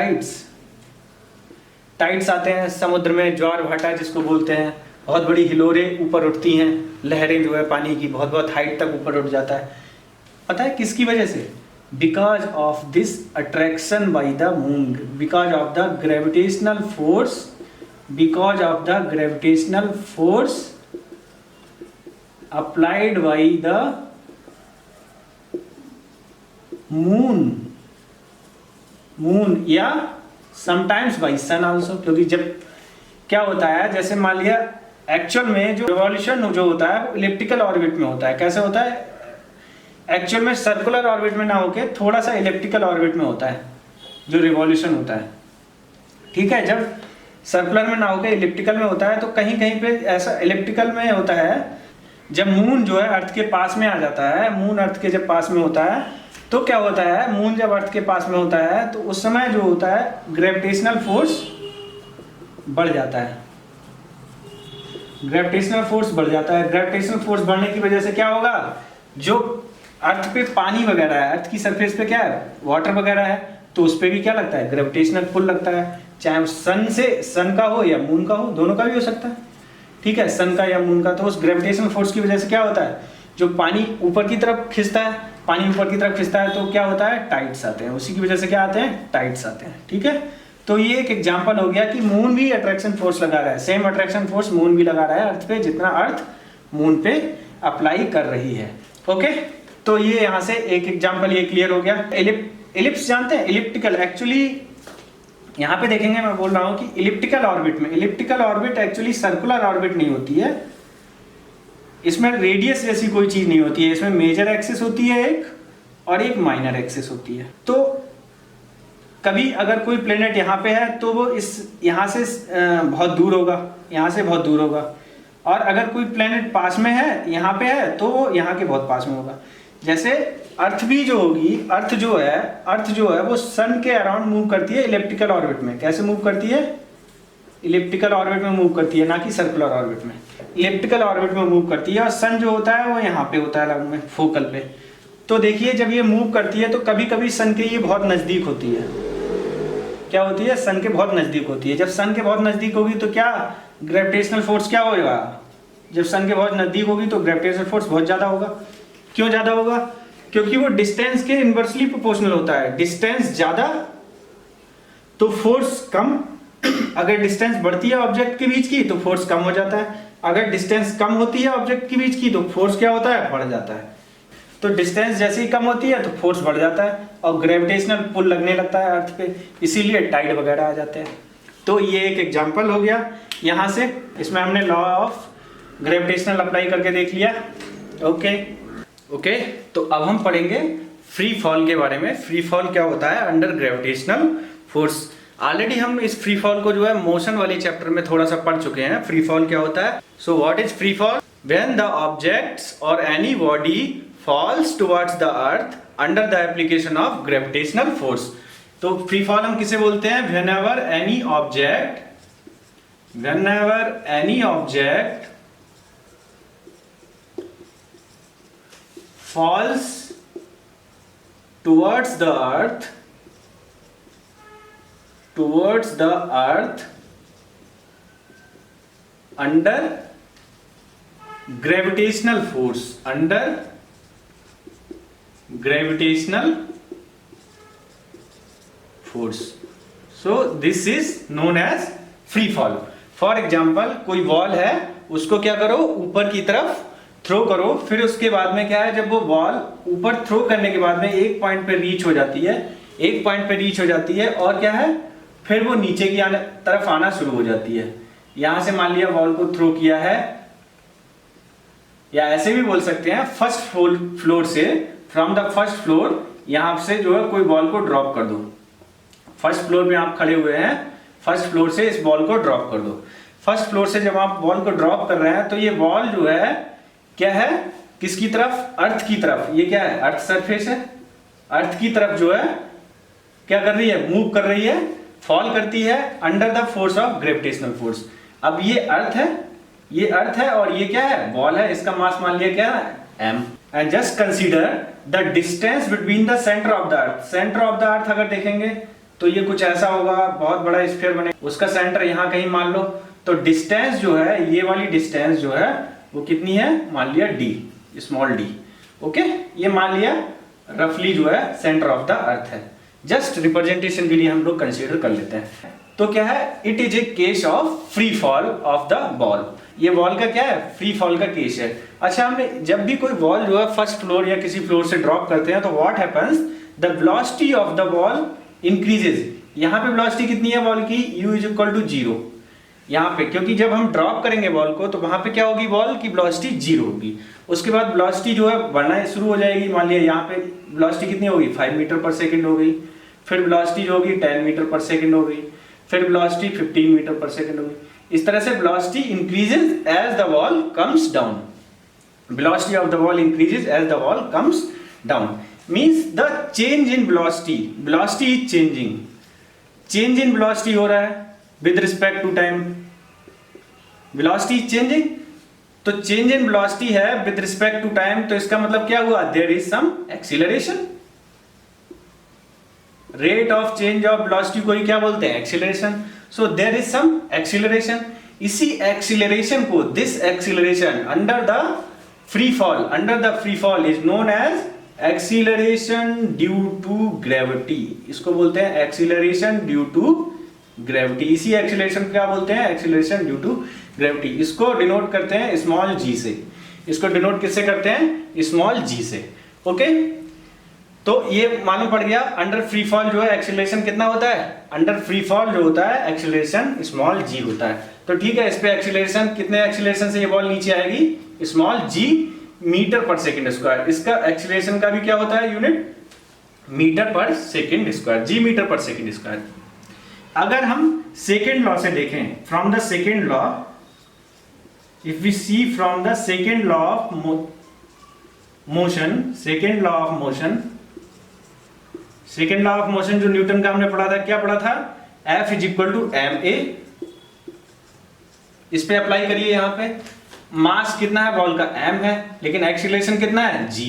टाइड्स आते हैं समुद्र में, ज्वार भाटा जिसको बोलते हैं, बहुत बड़ी हिलोरें ऊपर उठती हैं, लहरें जो है पानी की बहुत बहुत हाइट तक ऊपर उठ जाता है। पता है किसकी वजह से, because of this attraction by the moon, because of the gravitational force, because of the gravitational force applied by the moon या समटाइम्स बाई सन आल्सो। क्योंकि जब क्या होता है, जैसे मान लिया एक्चुअल में जो रिवॉल्यूशन जो होता है वो इलिप्टिकल ऑर्बिट में होता है। कैसे होता है, एक्चुअल में सर्कुलर ऑर्बिट में ना होके थोड़ा सा इलिप्टिकल ऑर्बिट में होता है जो रिवॉल्यूशन होता है। ठीक है, जब सर्कुलर में ना होकर इलिप्टिकल में होता है तो कहीं कहीं पे ऐसा इलिप्टिकल में होता है, जब मून जो है अर्थ के पास में आ जाता है, मून अर्थ के जब पास में होता है तो क्या होता है, मून जब अर्थ के पास में होता है तो उस समय जो होता है ग्रेविटेशनल फोर्स बढ़ जाता है, ग्रेविटेशनल फोर्स बढ़ जाता है। ग्रेविटेशनल फोर्स बढ़ने की वजह से क्या होगा, जो अर्थ पे पानी वगैरह है, अर्थ की सरफेस पे क्या है वाटर वगैरह है, तो उस पे भी क्या लगता है ग्रेविटेशनल पुल लगता है। चाहे सन का हो या मून का हो, दोनों का भी हो सकता है। ठीक है, सन का या मून का, तो उस ग्रेविटेशनल फोर्स की वजह से क्या होता है, जो पानी ऊपर की तरफ खिंचता है, पानी ऊपर की तरफ खिंचता है तो क्या होता है टाइड्स आते हैं, उसी की वजह से क्या आते हैं टाइड्स आते हैं। ठीक है, तो ये एक एग्जांपल हो गया कि मून भी अट्रैक्शन फोर्स लगा रहा है, सेम अट्रैक्शन फोर्स मून भी लगा रहा है अर्थ पे, जितना अर्थ मून पे अप्लाई कर रही है। ओके, तो ये यहाँ से एक एग्जांपल ये क्लियर हो गया। इलिप्स जानते हैं, इलिप्टिकल, एक्चुअली यहाँ पे देखेंगे मैं बोल रहा हूँ कि इलिप्टिकल ऑर्बिट में, elliptical orbit actually circular orbit नहीं होती है, इसमें रेडियस जैसी कोई चीज नहीं होती है, इसमें मेजर एक्सिस होती है एक और एक माइनर एक्सिस होती है। तो कभी अगर कोई प्लेनेट यहाँ पे है तो वो यहाँ से बहुत दूर होगा, यहाँ से बहुत दूर होगा, और अगर कोई प्लेनेट पास में है यहाँ पे है तो वो यहाँ के बहुत पास में होगा। जैसे अर्थ भी जो होगी, अर्थ जो है वो सन के अराउंड मूव करती है इलिप्टिकल ऑर्बिट में। कैसे मूव करती है? इलिप्टिकल ऑर्बिट में मूव करती है, ना कि सर्कुलर ऑर्बिट में। इलिप्टिकल ऑर्बिट में मूव करती है और सन जो होता है वो यहाँ पे होता है अराउंड में, फोकल पे। तो देखिए जब ये मूव करती है तो कभी कभी सन के ये बहुत नजदीक होती है। क्या होती है? सन के बहुत नजदीक होती है। जब सन के बहुत नजदीक होगी तो क्या ग्रेविटेशनल फोर्स क्या होगा? जब सन के बहुत नजदीक होगी तो ग्रेविटेशनल फोर्स बहुत ज्यादा होगा। क्यों ज्यादा होगा? क्योंकि वो डिस्टेंस के इनवर्सली प्रोपोर्शनल होता है। डिस्टेंस ज्यादा तो फोर्स कम। अगर डिस्टेंस बढ़ती है ऑब्जेक्ट के बीच की तो फोर्स कम हो जाता है। अगर डिस्टेंस कम होती है ऑब्जेक्ट के बीच की तो फोर्स क्या होता है? बढ़ जाता है। तो डिस्टेंस जैसे ही कम होती है तो फोर्स बढ़ जाता है और ग्रेविटेशनल पुल लगने लगता है अर्थ पे, इसीलिए टाइड वगैरह आ जाते हैं। तो ये एक एग्जांपल हो गया यहाँ से। इसमें हमने लॉ ऑफ ग्रेविटेशनल अप्लाई करके देख लिया। ओके, तो अब हम पढ़ेंगे फ्री फॉल के बारे में। फ्री फॉल क्या होता है अंडर ग्रेविटेशनल फोर्स। ऑलरेडी हम इस फ्री फॉल को जो है मोशन वाले चैप्टर में थोड़ा सा पढ़ चुके हैं। फ्री फॉल क्या होता है? So what is free fall? When the objects और any body falls towards the earth under the application of gravitational force. तो फ्री फॉल हम किसे बोलते हैं? Whenever any object falls towards the earth under gravitational force, so this is known as free fall. For example कोई ball है, उसको क्या करो? ऊपर की तरफ थ्रो करो। फिर उसके बाद में क्या है, जब वो बॉल ऊपर थ्रो करने के बाद में एक पॉइंट पे रीच हो जाती है, और क्या है, फिर वो नीचे की तरफ आना शुरू हो जाती है। यहां से मान लिया बॉल को थ्रो किया है, या ऐसे भी बोल सकते हैं फर्स्ट फ्लोर से, फ्रॉम द फर्स्ट फ्लोर यहां से जो है कोई बॉल को ड्रॉप कर दो। फर्स्ट फ्लोर में आप खड़े हुए हैं, फर्स्ट फ्लोर से इस बॉल को ड्रॉप कर दो। फर्स्ट फ्लोर से जब आप बॉल को ड्रॉप कर रहे हैं तो ये बॉल जो है क्या है? किसकी तरफ? अर्थ की तरफ। ये क्या है? अर्थ सरफेस है। अर्थ की तरफ जो है क्या कर रही है? मूव कर रही है, फॉल करती है under the force of gravitational force. अब ये अर्थ है और ये क्या है? बॉल है। इसका मास मान लिया क्या है? m। And just consider the distance between the centre of the earth. Centre of the अर्थ अगर देखेंगे तो ये कुछ ऐसा होगा, बहुत बड़ा स्फीयर बने, उसका सेंटर यहां कहीं मान लो। तो डिस्टेंस जो है, ये वाली डिस्टेंस जो है वो कितनी है? मान लिया d, स्मॉल d। ओके, ये मान लिया रफली जो है सेंटर ऑफ द अर्थ है। जस्ट रिप्रेजेंटेशन के लिए हम लोग कंसीडर कर लेते हैं। तो क्या है? It is a case of free fall of the ball. ये बॉल का क्या है? फ्री फॉल का केस है। अच्छा, हमने जब भी कोई बॉल जो है फर्स्ट फ्लोर या किसी फ्लोर से ड्रॉप करते हैं तो what happens? The velocity of the ball increases. यहाँ पे वेलोसिटी कितनी है बॉल की? u इज इक्वल टू 0 यहाँ पे, क्योंकि जब हम ड्रॉप करेंगे बॉल को तो वहां पे क्या होगी? बॉल की वेलोसिटी 0 होगी। उसके बाद वेलोसिटी जो है बढ़ना शुरू हो जाएगी। मान लिया यहाँ पे वेलोसिटी कितनी होगी? 5 मीटर पर सेकंड हो गई। फिर वेलोसिटी जो होगी 10 मीटर पर सेकंड हो गई। फिर वेलोसिटी 15 मीटर पर सेकंड हो गई। इस तरह से velocity increases as the ball comes down. Velocity of the ball increases as the ball comes down. Means the change in velocity is changing. Change in velocity हो रहा है with respect to time, velocity is changing। तो change in velocity है with respect to time, तो इसका मतलब क्या हुआ? there is some acceleration। rate of change of velocity को ही क्या बोलते हैं? acceleration। so there is some acceleration। इसी acceleration को, this acceleration under the free fall is known as acceleration due to gravity। इसको बोलते हैं acceleration due to ग्रेविटी। इसी एक्सीलरेशन को क्या बोलते हैं? Acceleration due to gravity. इसको डिनोट करते हैं स्मॉल g से। इसको डिनोट किससे करते हैं? स्मॉल g से। ओके, तो ये मालूम पड़ गया। अंडर फ्री फॉल जो है एक्सीलरेशन कितना होता है? अंडर फ्री फॉल जो होता है एक्सीलरेशन स्मॉल g होता है। तो ठीक है, इस पे एक्सीलरेशन, कितने एक्सीलरेशन से ये बॉल नीचे आएगी? स्मॉल g मीटर पर सेकेंड स्क्वायर। इसका एक्सीलरेशन का भी क्या होता है यूनिट? मीटर पर सेकेंड स्क्वायर, g मीटर पर सेकेंड स्क्वायर। अगर हम सेकेंड लॉ से देखें, from the second law, if we see from the second law of motion, second law of motion, second law of motion जो Newton का हमने पढ़ा था, क्या पढ़ा था, F is equal to m a. इस पे अप्लाई करिए। यहाँ पे मास कितना है बॉल का, m है, लेकिन एक्सीलरेशन कितना है, g।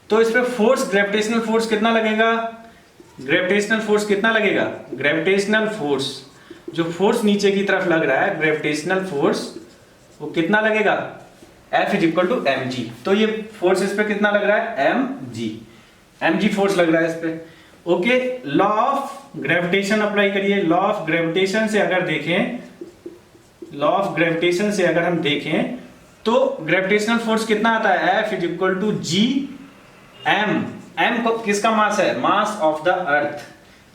तो इस पे फोर्स, ग्रेविटेशनल फोर्स कितना लगेगा, ग्रेविटेशनल फोर्स कितना लगेगा, ग्रेविटेशनल फोर्स जो फोर्स नीचे की तरफ लग रहा है, ग्रेविटेशनल फोर्स वो कितना लगेगा, F is equal to m g. तो ये फोर्स इस पे कितना लग रहा है, एम जी फोर्स लग रहा है इस पे। Okay, law of gravitation apply करिए। लॉ ऑफ ग्रेविटेशन से अगर देखें, लॉ ऑफ ग्रेविटेशन से अगर हम देखें तो ग्रेविटेशनल फोर्स कितना आता है, F is equal to ji M. M को किसका मास है, mass of the earth.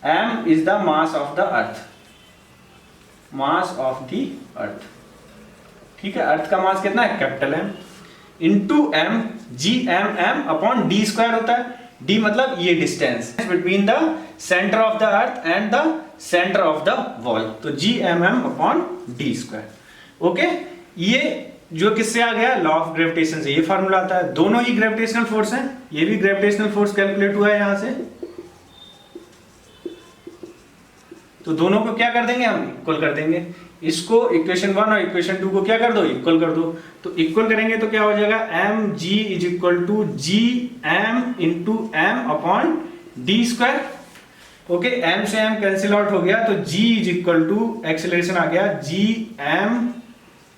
m is the mass of the earth, mass of the earth. ठीक है, अर्थ का मास कितना है, capital M into M, G M M upon D square होता है। डी मतलब ये distance between the centre of the earth and the centre of the ball, तो G M M upon D square. Okay, ये जो किससे आ गया, law of gravitation से ये फार्मूला आता है। दोनों ही ग्रेविटेशनल फोर्स हैं, ये भी ग्रेविटेशनल फोर्स कैलकुलेट हुआ है यहां से। तो दोनों को क्या कर देंगे, हम इक्वल कर देंगे। इसको इक्वेशन 1 और इक्वेशन 2 को क्या कर दो, इक्वल कर दो। तो इक्वल करेंगे तो क्या हो जाएगा, m g is equal to ji m into m upon D square. Okay, m से एम कैंसिल आउट हो गया, तो g is equal to acceleration आ गया g m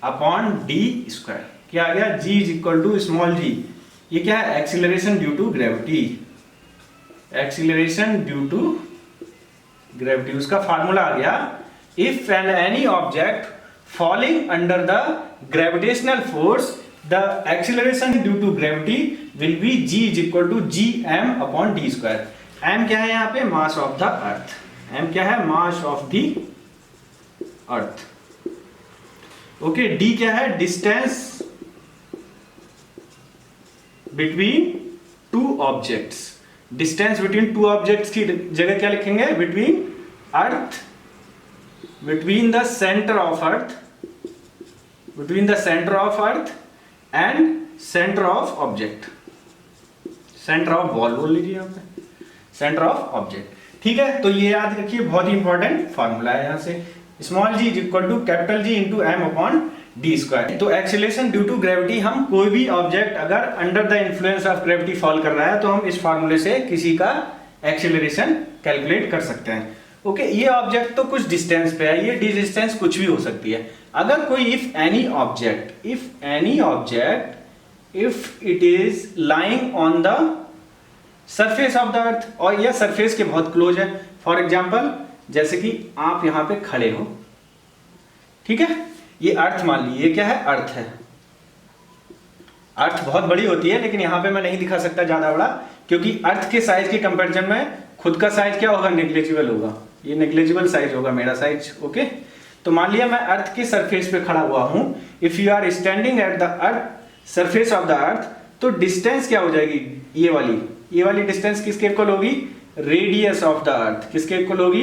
upon D square. क्या आ गया, g is equal to small g, ये क्या है, acceleration due to gravity, acceleration due to gravity. उसका फार्मूला आ गया, if and any object falling under the gravitational force the acceleration due to gravity will be g is equal to ji m upon D square. M क्या है यहाँ पे, mass of the earth. M क्या है, mass of the earth. Okay, d क्या है, distance between two objects. Distance between two objects की जगह क्या लिखेंगे, between earth, between the centre of earth, between the centre of earth and centre of object, centre of ball बोल लीजिए यहाँ पे, सेंटर ऑफ ऑब्जेक्ट। ठीक है, तो ये याद रखिए, बहुत ही इंपॉर्टेंट फार्मूला है यहाँ से। Small g is equal to capital g into m upon D square. तो एक्सीलरेशन ड्यू टू ग्रेविटी, हम कोई भी ऑब्जेक्ट अगर under the influence of gravity fall कर रहा है तो हम इस फार्मूले से किसी का एक्सीलरेशन कैलकुलेट कर सकते हैं। ओके, ये ऑब्जेक्ट तो कुछ डिस्टेंस पे है, ये डिस्टेंस कुछ भी हो सकती है। अगर कोई if any object if it is lying on the surface of the अर्थ, और यह सरफेस के बहुत क्लोज है। फॉर एग्जाम्पल, जैसे कि आप यहां पे खड़े हो, ठीक है, ये अर्थ मान लीजिए, क्या है, अर्थ है। अर्थ बहुत बड़ी होती है, लेकिन यहां पे मैं नहीं दिखा सकता ज्यादा बड़ा, क्योंकि अर्थ के साइज के कंपैरिजन में खुद का साइज क्या होगा, नेग्लिजिबल होगा। ये नेग्लिजिबल साइज होगा मेरा साइज। ओके, तो मान लिया मैं अर्थ के सरफेस पे खड़ा हुआ हूं। If you are standing at the earth surface of the earth, तो डिस्टेंस क्या हो जाएगी, ये वाली डिस्टेंस किसके इक्वल होगी, रेडियस ऑफ द अर्थ। किसके इक्वल होगी,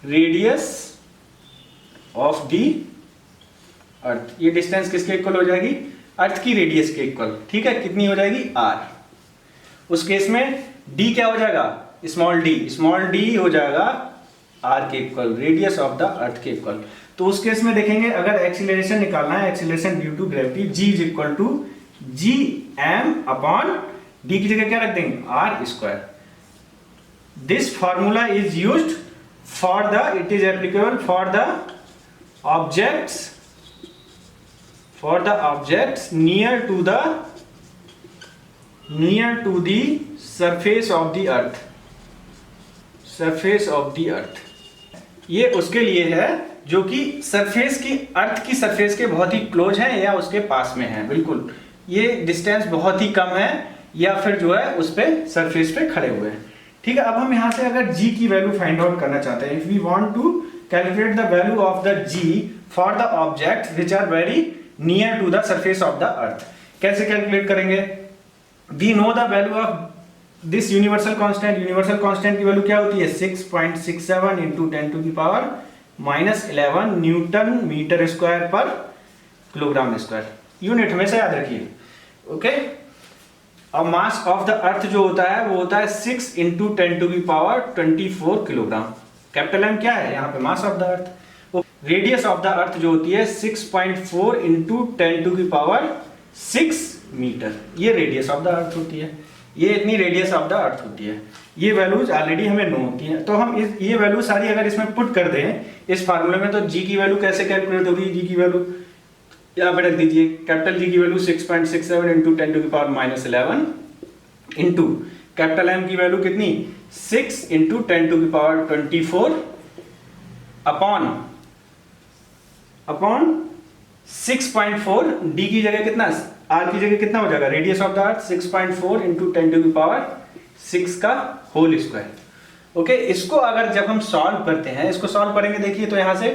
रेडियस ऑफ द अर्थ। ये डिस्टेंस किसके इक्वल हो जाएगी, अर्थ की रेडियस के इक्वल। ठीक है, कितनी हो जाएगी, आर। उस केस में डी क्या हो जाएगा, स्मॉल डी हो जाएगा आर के इक्वल, रेडियस ऑफ द अर्थ के इक्वल। तो उस केस में देखेंगे, अगर एक्सीलरेशन निकालना है, acceleration due to gravity, g is equal to ji m upon d की जगह क्या रख देंगे, r square. This formula is used for the, it is applicable for the objects near to the surface of the earth, surface of the earth. ये उसके लिए है जो कि सरफेस की, अर्थ की सरफेस के बहुत ही क्लोज है या उसके पास में है, बिल्कुल ये डिस्टेंस बहुत ही कम है, या फिर जो है उस पे सरफेस पे खड़े हुए हैं। ठीक है, अब हम यहां से अगर g की वैल्यू फाइंड आउट करना चाहते हैं, if we want to calculate the value of the g for the objects which are very near to the surface of the earth, कैसे कैलकुलेट करेंगे। We know the value of this universal constant की value क्या होती है, 6.67 into 10 to the power -11 newton metre square पर kilogram square. Unit हमेशा याद रखिए। ओके, और मास ऑफ द अर्थ जो होता है वो होता है 6 इंटू 10⁴ किलोग्राम। कैपिटल एम क्या है यहाँ पे? Mass of the earth. Radius of the अर्थ जो होती है 6.4 इंटू 10⁶ मीटर, ये रेडियस ऑफ द अर्थ होती है। ये इतनी रेडियस ऑफ द अर्थ होती है। ये वैल्यूज ऑलरेडी हमें नो होती हैं, तो हम ये वैल्यू सारी अगर इसमें पुट कर दें इस फार्मूले में, तो जी की वैल्यू कैसे कैलकुलेट होगी? जी की वैल्यू यहाँ पे रख दीजिए, कैपिटल जी की value 6.67 into 10⁻11 into capital m की वैल्यू कितनी? 6 इंटू 10⁴ अपॉन 6.4। डी की जगह कितना, आर की जगह कितना हो जाएगा? Radius of the earth 6.4 into 10⁶ का होल स्क्वायर। ओके, इसको अगर जब हम सॉल्व करते हैं, इसको सॉल्व करेंगे, देखिए तो यहां से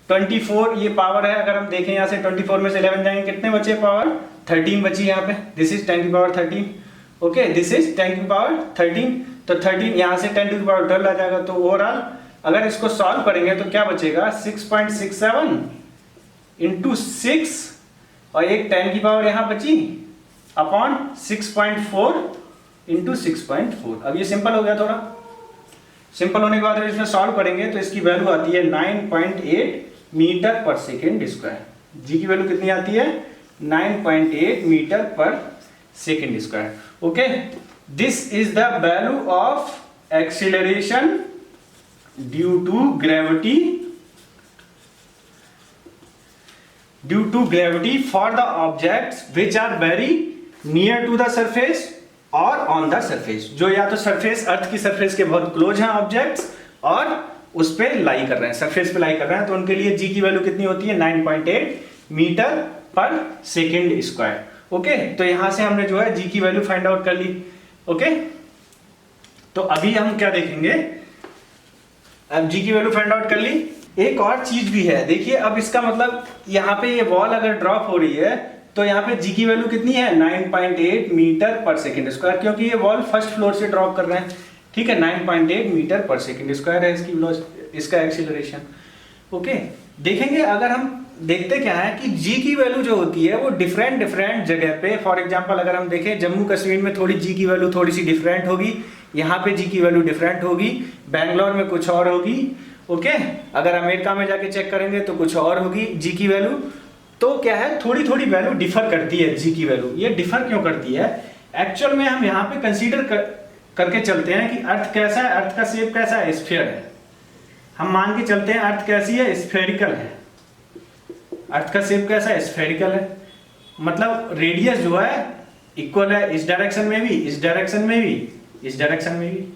24 ये पावर है, अगर हम देखें यहां से 24 में से 11 जाएंगे, कितने बचे पावर? 13 बची यहाँ पे। This is 10⁻13। Okay, this is 10⁻13। तो 13 यहां से 10⁻12 आ जाएगा। तो ओवरऑल अगर इसको सॉल्व करेंगे तो क्या बचेगा? 6.67 इंटू 6 और एक 10 की पावर यहां बची अपॉन 6.4 इंटू 6.4। अब ये सिंपल हो गया। थोड़ा सिंपल होने के बाद इसमें सॉल्व करेंगे तो इसकी वैल्यू आती है 9.8 मीटर पर सेकेंड स्क्वायर। जी की वैल्यू कितनी आती है? 9.8 मीटर पर second square. Okay, this is the value of acceleration due to gravity for the objects which are very near to the surface और on the surface, जो या तो सरफेस, अर्थ की सरफेस के बहुत क्लोज हैं ऑब्जेक्ट्स और उस पे लाई कर रहे हैं, सरफेस पे लाई कर रहे हैं, तो उनके लिए जी की वैल्यू कितनी होती है? 9.8 मीटर पर सेकेंड स्क्वायर। ओके, तो यहां से हमने जो है जी की वैल्यू फाइंड आउट कर ली। ओके, तो अभी हम क्या देखेंगे? अब जी की वैल्यू फाइंड आउट कर ली। एक और चीज भी है, देखिए अब इसका मतलब यहाँ पे ये वॉल अगर ड्रॉप हो रही है तो यहाँ पे जी की वैल्यू कितनी है? 9.8 मीटर पर सेकेंड स्क्वायर, क्योंकि ये वॉल फर्स्ट फ्लोर से ड्रॉप कर रहे हैं। ठीक है, 9.8 मीटर पर सेकेंड स्क्वायर है इसका एक्सीलरेशन। ओके, देखेंगे अगर हम देखते क्या है कि जी की वैल्यू जो होती है वो डिफरेंट जगह पे, फॉर एग्जांपल अगर हम देखें जम्मू कश्मीर में थोड़ी जी की वैल्यू थोड़ी सी डिफरेंट होगी, यहाँ पे जी की वैल्यू डिफरेंट होगी, बैंगलोर में कुछ और होगी। ओके, अगर अमेरिका में जाके चेक करेंगे तो कुछ और होगी जी की वैल्यू। तो क्या है, थोड़ी वैल्यू डिफर करती है जी की वैल्यू। ये डिफर क्यों करती है? एक्चुअल में हम यहाँ पे कंसीडर करके चलते हैं कि अर्थ कैसा है, अर्थ का शेप कैसा है? स्फीयर है। हम मान के चलते हैं अर्थ कैसी है? स्फेरिकल है। अर्थ का शेप कैसा है? स्फेरिकल है। मतलब रेडियस जो है इक्वल है, इस डायरेक्शन में भी, इस डायरेक्शन में भी, इस डायरेक्शन में भी।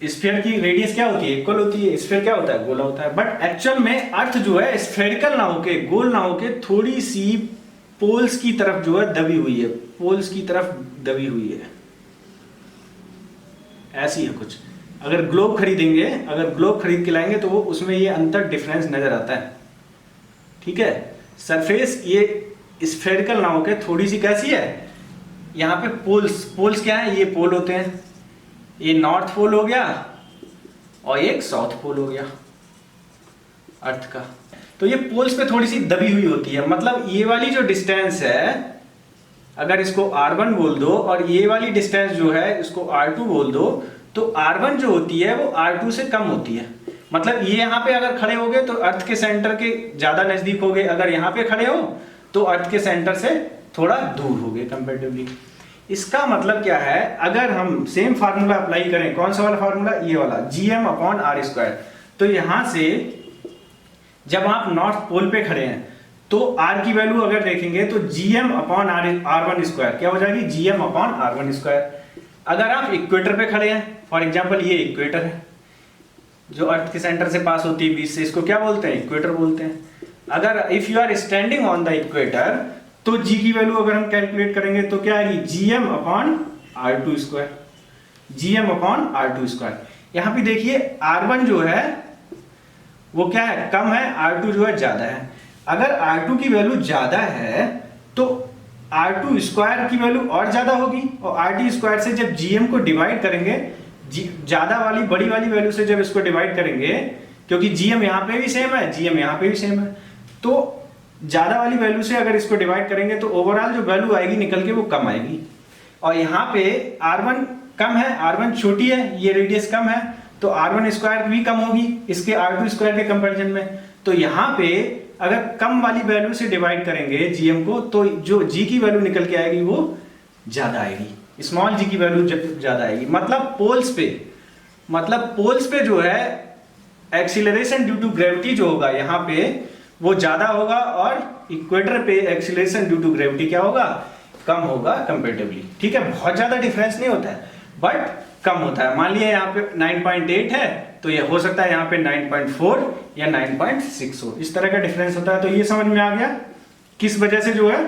स्फीयर की रेडियस क्या होती है? इक्वल होती है। स्फीयर क्या होता है? गोला होता है। बट एक्चुअल में अर्थ जो है स्फेरिकल ना होके, गोल ना होके, थोड़ी सी पोल्स की तरफ जो है दबी हुई है, पोल्स की तरफ दबी हुई है, ऐसी है कुछ। अगर ग्लोब खरीदेंगे, अगर ग्लोब खरीद के लाएंगे तो वो उसमें ये अंतर डिफरेंस नजर आता है। ठीक है, सरफेस ये स्फेरिकल ना होके थोड़ी सी कैसी है, यहाँ पे पोल्स क्या है? ये पोल होते हैं, ये नॉर्थ पोल हो गया और एक साउथ पोल हो गया अर्थ का। तो ये पोल्स पे थोड़ी सी दबी हुई होती है। मतलब ये वाली जो डिस्टेंस है, अगर इसको R1 बोल दो और ये वाली डिस्टेंस जो है इसको R2 बोल दो, तो R1 जो होती है वो R2 से कम होती है। मतलब ये यहाँ पे अगर खड़े हो गए तो अर्थ के सेंटर के ज्यादा नजदीक हो गए, अगर यहाँ पे खड़े हो तो अर्थ के सेंटर से थोड़ा दूर हो गए कंपैरेटिवली। इसका मतलब क्या है? अगर हम सेम फार्मूला अप्लाई करें, कौन सा वाला फार्मूला? ये वाला, gm/r²। तो यहां से जब आप नॉर्थ पोल पे खड़े हैं तो r की वैल्यू अगर देखेंगे तो gm/r1²। क्या हो जाएगी? gm/r1²। अगर आप इक्वेटर पे खड़े हैं, फॉर एग्जांपल ये इक्वेटर है जो अर्थ के सेंटर से पास होती है बीच से, इसको क्या बोलते हैं? इक्वेटर बोलते हैं। अगर if you are standing on the equator तो g की वैल्यू अगर हम कैलकुलेट करेंगे तो क्या आएगी? gm/r2²। gm/r2²। यहां पे देखिए r1 जो है वो क्या है? कम है, r2 जो है ज्यादा है। अगर r2 की वैल्यू ज्यादा है तो r2² की वैल्यू और ज्यादा होगी, और r2² से जब gm को डिवाइड करेंगे, ज्यादा वाली बड़ी वाली वैल्यू से जब इसको डिवाइड करेंगे, क्योंकि gm यहाँ पे भी सेम है, gm यहाँ पे भी सेम है, तो ज्यादा वाली वैल्यू से अगर इसको डिवाइड करेंगे तो ओवरऑल जो वैल्यू आएगी निकल के वो कम आएगी। और यहाँ पे r1 कम है, r1 छोटी है, ये रेडियस कम है, तो r1 स्क्वायर भी कम होगी इसके r2 स्क्वायर के कंपैरिजन में। तो यहाँ पे अगर कम वाली वैल्यू से डिवाइड करेंगे gm को, तो जो g की वैल्यू निकल के आएगी वो ज्यादा आएगी, स्मॉल g की वैल्यू ज्यादा आएगी। मतलब पोल्स पे जो है एक्सीलरेशन ड्यू टू ग्रेविटी जो होगा यहाँ पे वो ज्यादा होगा, और इक्वेटर पे एक्सीलरेशन ड्यू टू ग्रेविटी क्या होगा, कम होगा कंपेरेटिवली। ठीक है, बहुत ज्यादा डिफरेंस नहीं होता है बट कम होता है। मान लिया यहाँ पे 9.8 है तो ये हो सकता है यहाँ पे 9.4 या 9.6 हो, इस तरह का डिफरेंस होता है। तो ये समझ में आ गया किस वजह से जो है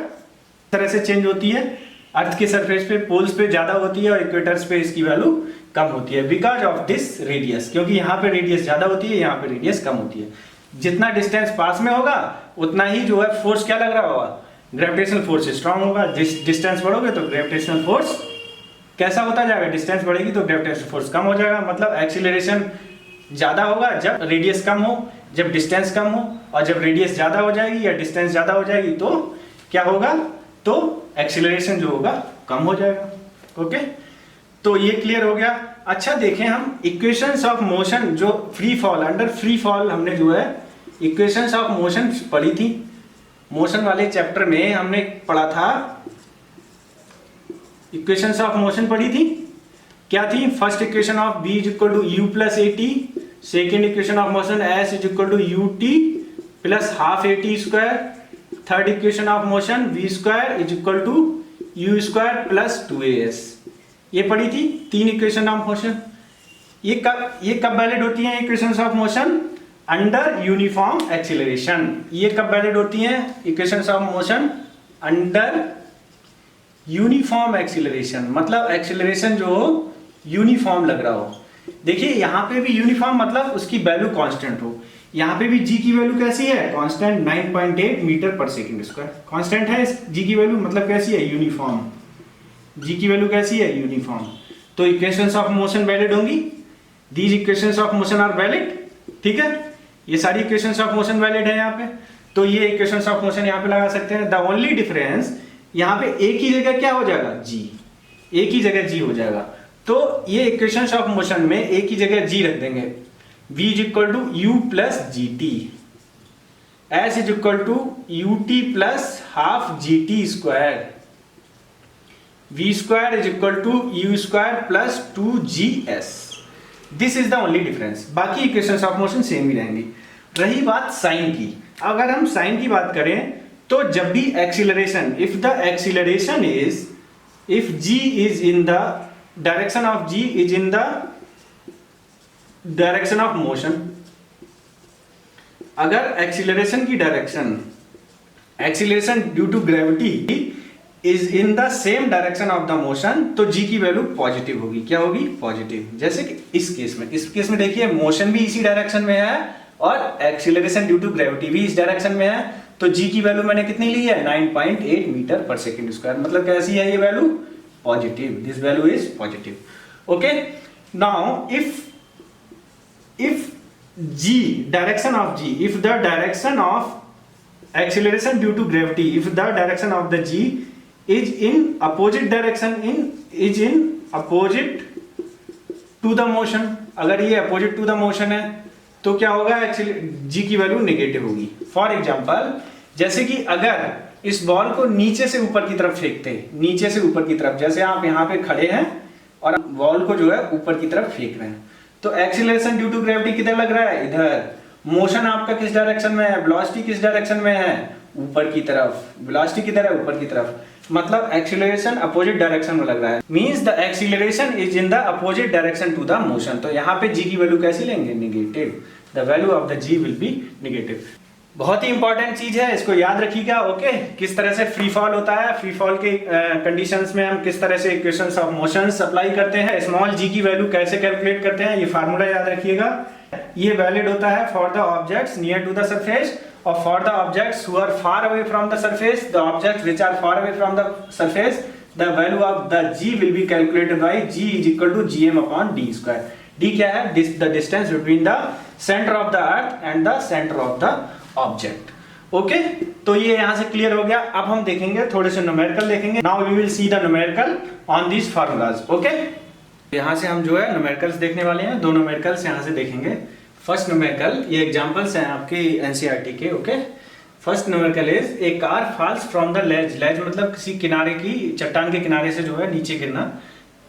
तरह से चेंज होती है। अर्थ के सरफेस पे पोल्स पे ज्यादा होती है और इक्वेटर्स पे इसकी वैल्यू कम होती है बिकॉज ऑफ दिस रेडियस, क्योंकि यहाँ पे रेडियस ज्यादा होती है, यहाँ पे रेडियस कम होती है। जितना डिस्टेंस पास में होगा उतना ही जो है फोर्स क्या लग रहा होगा, ग्रेविटेशनल फोर्स स्ट्रांग होगा। डिस्टेंस बढ़ोगे तो ग्रेविटेशनल फोर्स कैसा होता जाएगा, डिस्टेंस बढ़ेगी तो ग्रेविटेशनल फोर्स कम हो जाएगा। मतलब एक्सीलरेशन ज्यादा होगा जब रेडियस कम हो, जब डिस्टेंस कम हो, और जब रेडियस ज्यादा हो जाएगी या डिस्टेंस ज्यादा हो जाएगी तो क्या होगा, तो एक्सीलरेशन जो होगा कम हो जाएगा। ओके, तो ये क्लियर हो गया। अच्छा देखें हम इक्वेशंस ऑफ मोशन, जो free fall, under free fall हमने जो है इक्वेशंस ऑफ मोशन पढ़ी थी। मोशन वाले चैप्टर में हमने पढ़ा था, इक्वेशंस ऑफ मोशन पढ़ी थी। क्या थी? First equation of b is equal to u plus a t, second equation of motion s is equal to u t plus half a t square, third equation of motion v square is equal to u square plus 2as। ये पढ़ी थी तीन equation of motion. ये कब valid होती हैं equations of motion? Under uniform acceleration. ये कब वैलिड होती हैं equations of motion? Under uniform acceleration, मतलब एक्सीलरेशन जो यूनिफॉर्म लग रहा हो। देखिए यहाँ पे भी यूनिफॉर्म मतलब उसकी वैल्यू कांस्टेंट हो। यहाँ पे भी g की वैल्यू कैसी है? कांस्टेंट 9.8 मीटर पर सेकंड स्क्वायर कांस्टेंट है g की वैल्यू, मतलब कैसी है? यूनिफॉर्म। g की वैल्यू कैसी है? यूनिफॉर्म। तो इक्वेशंस ऑफ मोशन वैलिड होंगी। These equations of motion are valid. ठीक है, ये सारी इक्वेशंस ऑफ मोशन वैलिड है यहाँ पे। तो ये इक्वेशंस ऑफ मोशन यहाँ पे लगा सकते हैं। द ओनली डिफरेंस यहाँ पे एक ही जगह क्या हो जाएगा? g, एक ही जगह g हो जाएगा। तो ये इक्वेशंस ऑफ मोशन में एक ही जगह g रख देंगे। v is equal to u plus g t, s is equal to u t plus half g t square, v square is equal to u square plus 2gs। This is the only difference. बाकी equations of motion same ही रहेंगी। रही बात sign की, अगर हम sign की बात करें तो जब भी acceleration, if the acceleration is, if g is in the direction of g is in the direction of motion, अगर एक्सीलरेशन की direction, acceleration due to gravity is in the same direction of the motion, तो g की value positive होगी। क्या होगी? Positive. जैसे कि इस केस में देखिए मोशन भी इसी डायरेक्शन में है और एक्सीलरेशन ड्यू टू ग्रेविटी भी इस डायरेक्शन में है, तो g की वैल्यू मैंने कितनी ली है? 9.8 मीटर पर सेकेंड स्क्वायर। मतलब कैसी है ये value? Positive. This value is positive. Okay, now if g, direction of g, if the direction of acceleration due to gravity, if the direction of the g is in opposite direction, is in opposite to the motion, अगर ये opposite to the motion है तो क्या होगा? g की value negative होगी। For example, जैसे कि अगर इस बॉल को नीचे से ऊपर की तरफ फेंकते हैं, नीचे से ऊपर की तरफ, जैसे आप यहाँ पे खड़े हैं और बॉल को जो है ऊपर की तरफ फेंक रहे हैं, तो एक्सीलरेशन ड्यू टू ग्रेविटी किधर लग रहा है? इधर। मोशन आपका किस डायरेक्शन में है? वेलोसिटी किस डायरेक्शन में है? ऊपर की तरफ। वेलोसिटी किधर है? ऊपर की तरफ। मतलब एक्सीलरेशन अपोजिट डायरेक्शन में लग रहा है, means the acceleration is in the opposite direction to the motion. तो यहाँ पे g की वैल्यू कैसी लेंगे? Negative. The value of the g will be negative. बहुत ही इंपॉर्टेंट चीज है, इसको याद रखिएगा। ओके, किस तरह से फ्री फॉल होता है, फ्री फॉल के कंडीशंस में हम किस तरह से इक्वेशंस ऑफ मोशंस अप्लाई करते हैं, स्मॉल g की वैल्यू कैसे कैलकुलेट करते हैं, ये फार्मूला याद रखिएगा। ये वैलिड होता है for the objects near to the surface और for the objects who are far away from the surface. The objects which are far away from the surface, the value of the g will be calculated by g is equal to gm upon d square. d क्या है? The distance between the centre of the earth and the centre of the object. Okay, तो ये यहाँ से clear हो गया। अब हम देखेंगे थोड़े से न्यूमेरिकल देखेंगे। Now we will see the numerical on this formulas. Okay, यहाँ से हम जो है न्यूमेरिकल्स देखने वाले हैं, दो न्यूमेरिकल्स यहाँ से देखेंगे। फर्स्ट न्यूमेरिकल, ये एग्जांपल्स हैं आपके एनसीईआरटी के। Okay, first numerical is a car falls from the ledge. Ledge मतलब किसी किनारे की, चट्टान के किनारे से जो है नीचे गिरना।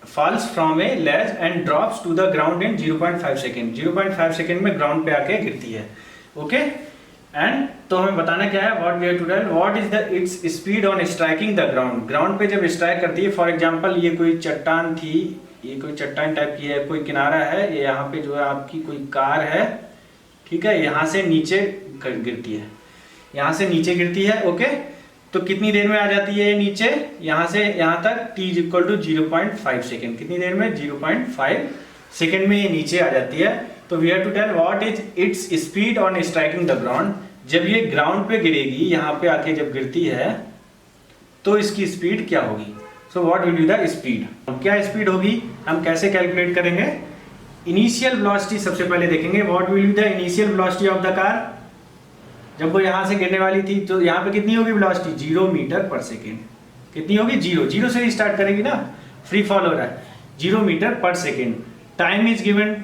Falls from a ledge and drops to the ground in 0.5 second. 0.5 second में ग्राउंड पे आके गिरती है। ओके, एंड तो हमें बताना क्या है, what we have to tell, what is the its speed on striking the ground. Ground पे जब स्ट्राइक करती है, फॉर एग्जांपल ये कोई चट्टान थी, ये कोई चट्टान टाइप की है, कोई किनारा है, ये यहाँ पे जो है आपकी कोई कार है, ठीक है, यहाँ से नीचे गिरती है, यहाँ से नीचे गिरती है। ओके, तो कितनी देर में आ जाती है नीचे, यहाँ से यहाँ तक t इक्वल टू 0.5 सेकेंड। कितनी देर में, 0.5 सेकेंड में ये नीचे आ जाती है। तो we have to tell what is its speed on striking the ground. जब ये ग्राउंड पे गिरेगी, यहाँ पे आके जब गिरती है, तो इसकी स्पीड क्या होगी। So what will be the speed, क्या स्पीड होगी, हम कैसे कैलकुलेट करेंगे। इनिशियल वेलोसिटी सबसे पहले देखेंगे, what will be the initial velocity of the car. जब वो यहाँ से गिरने वाली थी तो यहाँ पे कितनी होगी वेलोसिटी, 0 मीटर पर सेकेंड। कितनी होगी, 0 से ही स्टार्ट करेगी ना, फ्री फॉल हो रहा है, 0 मीटर पर second. Time is given,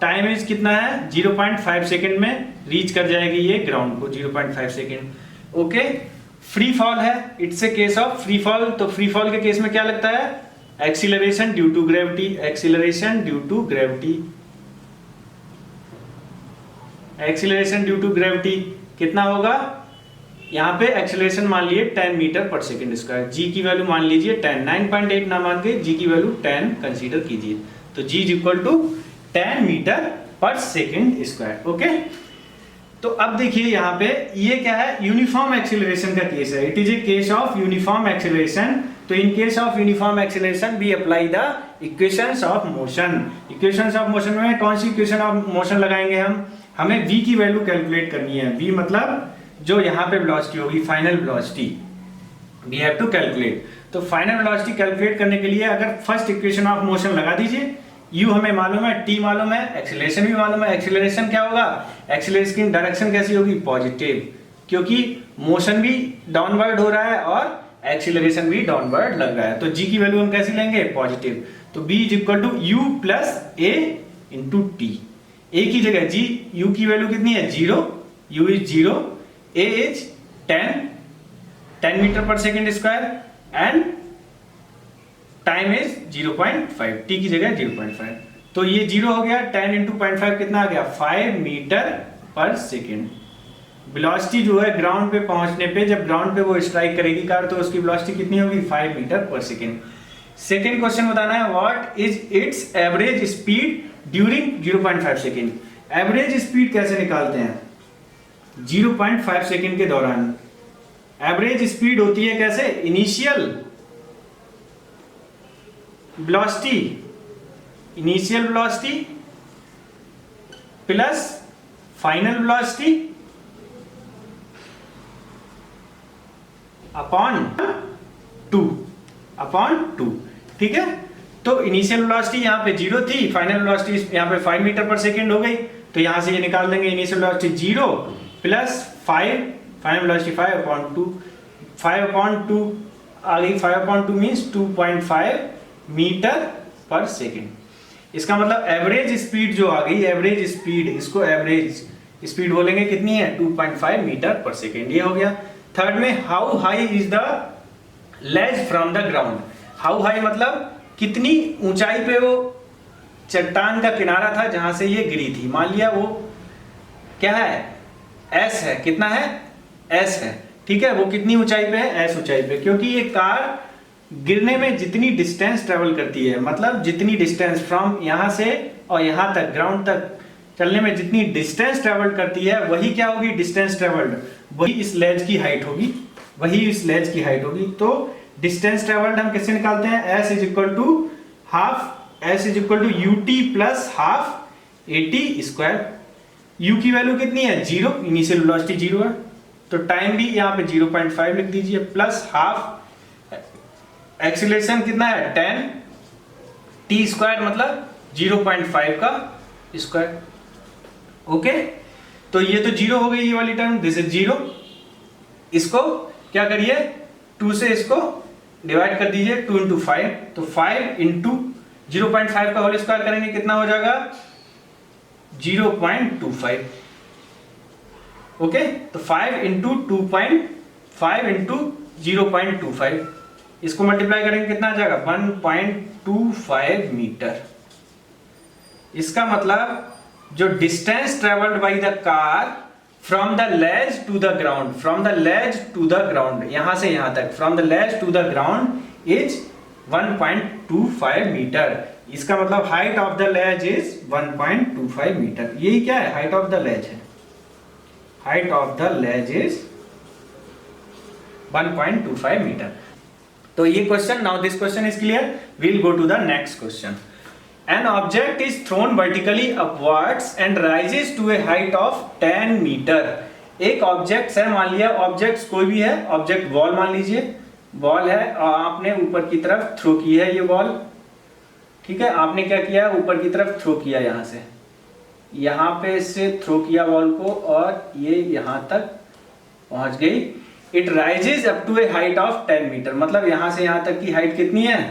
time is कितना है, 0.5 सेकेंड में रीच कर जाएगी ये ग्राउंड को, 0.5 सेकेंड। ओके, फ्री फॉल है, it's a case of free fall. तो फ्री फॉल के केस में क्या लगता है, acceleration due to gravity. Acceleration due to gravity, acceleration due to gravity कितना होगा, यहाँ पे एक्सीलरेशन मान लिए 10 मीटर पर सेकेंड स्क्वायर। जी की वैल्यू मान लीजिए 10, 9.8 ना मान के जी की वैल्यू 10 कंसीडर कीजिए। तो g is equal to 10 metre पर सेकेंड स्क्वायर। ओके, तो अब देखिए यहाँ पे ये क्या है, यूनिफॉर्म एक्सीलरेशन का केस है। It is a case of uniform acceleration. तो in case of uniform acceleration we apply the equations of motion. Equations of motion में कौन सी इक्वेशन ऑफ मोशन लगाएंगे हम, हमें v की वैल्यू कैलकुलेट करनी है। v मतलब जो यहाँ पे वेलोसिटी होगी, final velocity, we have to calculate. तो फाइनल वेलोसिटी कैलकुलेट करने के लिए अगर फर्स्ट इक्वेशन ऑफ मोशन लगा दीजिए, u हमें मालूम है, t मालूम है, एक्सीलरेशन भी मालूम है। एक्सीलरेशन क्या होगा, एक्सीलरेशन की डायरेक्शन कैसी होगी, पॉजिटिव, क्योंकि मोशन भी डाउनवर्ड हो रहा है और एक्सीलरेशन भी डाउनवर्ड लग रहा है। तो g की वैल्यू हम कैसे लेंगे, पॉजिटिव। तो b is equal to u plus a into t. a की जगह g, u की वैल्यू कितनी है, 0, u is 0, a is 10 metre पर second square and time is 0.5, t की जगह 0.5। तो ये 0 हो गया, 10 इंटू 0.5 कितना आ गया, 5 मीटर पर सेकेंड। वेलोसिटी जो है ग्राउंड पे पहुंचने पे, जब ग्राउंड पे वो स्ट्राइक करेगी कार, तो उसकी वेलोसिटी कितनी होगी, 5 मीटर पर सेकेंड। सेकेंड क्वेश्चन बताना है, what is it's average speed during 0.5 second. Average speed कैसे निकालते हैं, 0.5 सेकेंड के दौरान एवरेज स्पीड होती है कैसे, initial velocity, initial velocity plus final velocity upon 2। ठीक है, तो इनिशियल वेलोसिटी यहाँ पे 0 थी, फाइनल वेलोसिटी यहाँ पे 5 मीटर पर सेकेंड हो गई। तो यहाँ से ये निकाल देंगे, initial velocity 0 plus 5, final velocity 5/2, 5/2 आ गई। 5/2 मीन्स 2.5 मीटर पर सेकेंड। इसका मतलब एवरेज स्पीड जो आ गई, एवरेज स्पीड, इसको एवरेज स्पीड बोलेंगे, कितनी है, 2.5 मीटर पर सेकेंड। ये हो गया। थर्ड में, how high is the ledge from the ground. How high मतलब कितनी ऊंचाई पे वो चट्टान का किनारा था जहां से ये गिरी थी। मान लिया वो क्या है, s है, कितना है, s है, ठीक है, वो कितनी ऊंचाई पे है, s ऊंचाई पे। क्योंकि ये कार गिरने में जितनी डिस्टेंस ट्रेवल करती है, मतलब जितनी डिस्टेंस फ्रॉम यहां से और यहां तक ग्राउंड तक चलने में जितनी डिस्टेंस ट्रेवल करती है, वही क्या होगी, डिस्टेंस ट्रेवल्ड, वही इस लेज की हाइट होगी, वही इस लेज की हाइट होगी। तो डिस्टेंस ट्रेवल्ड हम कैसे निकालते हैं, s is equal to half, s is equal to ut plus half at square. u की वैल्यू कितनी है, 0, इनिशियल वेलोसिटी 0 है, तो टाइम भी यहाँ पे 0.5 लिख दीजिए, प्लस हाफ एक्सीलरेशन कितना है, 10, t स्क्वायर मतलब 0.5 का स्क्वायर। ओके, तो ये तो 0 हो गई ये वाली टर्म, दिस इज 0, इसको क्या करिए 2 से इसको डिवाइड कर दीजिए, 2 इंटू 5, तो 5 इंटू 0.5 का होल स्क्वायर करेंगे कितना हो जाएगा 0.25। ओके, तो 5 इंटू 2.5 इंटू 0.25, इसको मल्टीप्लाई करेंगे कितना आ जाएगा 1.25 मीटर। इसका मतलब जो distance travelled by the car from the ledge to the ground, from the ledge to the ground, यहां से यहां तक, from the ledge to the ground is 1.25 metre. इसका मतलब height of the ledge is 1.25 metre. यही क्या है, height of the ledge है, height of the ledge is 1.25 metre. तो ये question, now this question is clear, we'll go to the next question. An object is thrown vertically upwards and rises to a height of 10 metre. एक object है, मान लिया object कोई भी है, object ball मान लीजिए, बॉल है और आपने ऊपर की तरफ थ्रो की है ये बॉल, ठीक है, आपने क्या किया ऊपर की तरफ थ्रो किया, यहां से यहां पे से थ्रो किया बॉल को और ये यहां तक पहुंच गई। It rises up to a height of 10 metre, मतलब यहां से यहां तक की हाइट कितनी है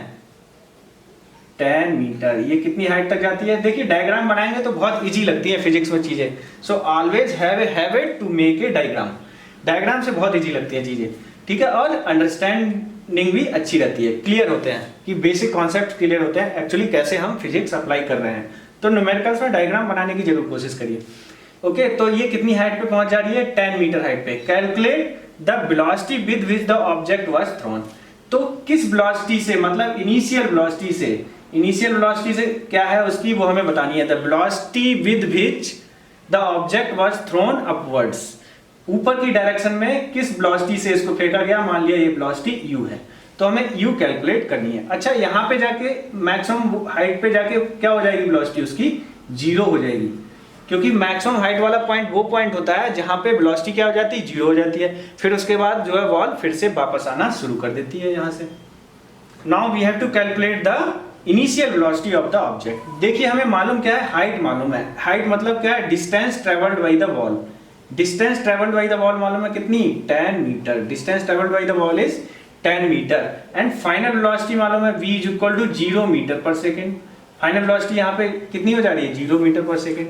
10 मीटर। ये कितनी हाइट तक जाती है, देखिए डायग्राम बनाएंगे तो बहुत इजी लगती है फिजिक्स में चीजें, so always have it to make a diagram. Diagram से बहुत इजी लगती है चीजें, ठीक है, और अंडरस्टैंडिंग भी अच्छी रहती है, क्लियर होते हैं कि बेसिक कॉन्सेप्ट क्लियर होते हैं एक्चुअली कैसे हम फिजिक्स अप्लाई कर रहे हैं। तो न्यूमेरिकल्स में डायग्राम बनाने की जरूर कोशिश करिए। ओके, तो ये कितनी हाइट पे पहुंच जा रही है 10 मीटर हाइट पे। Calculate the velocity with which the object was thrown. तो किस वेलोसिटी से, मतलब इनिशियल वेलोसिटी से, इनिशियल वेलोसिटी से क्या है उसकी वो हमें बतानी है। The velocity with which the object was thrown upwards, ऊपर की डायरेक्शन में किस वेलोसिटी से इसको फेंका गया, मान लिया ये वेलोसिटी u है, तो हमें u कैलकुलेट करनी है। अच्छा, यहाँ पे जाके मैक्सिमम हाइट पे जाके क्या हो जाएगी वेलोसिटी उसकी 0 हो जाएगी, क्योंकि मैक्सिमम हाइट वाला पॉइंट वो पॉइंट होता है जहां पे वेलोसिटी क्या हो जाती है 0 हो जाती है। फिर उसके बाद जो है बॉल फिर से वापस आना शुरू कर देती है यहाँ से। Now we have to calculate the initial velocity of the object. देखिए हमें मालूम क्या है, हाइट मालूम है। हाइट मतलब क्या है, distance travelled by the ball. Distance travelled by the ball मालूम है कितनी 10 metre. Distance travelled by the ball is 10 metre and final velocity मालूम है v is equal to 0 metre पर सेकेंड। फाइनल वेलोसिटी यहाँ पे कितनी हो जा रही है 0 मीटर पर सेकेंड।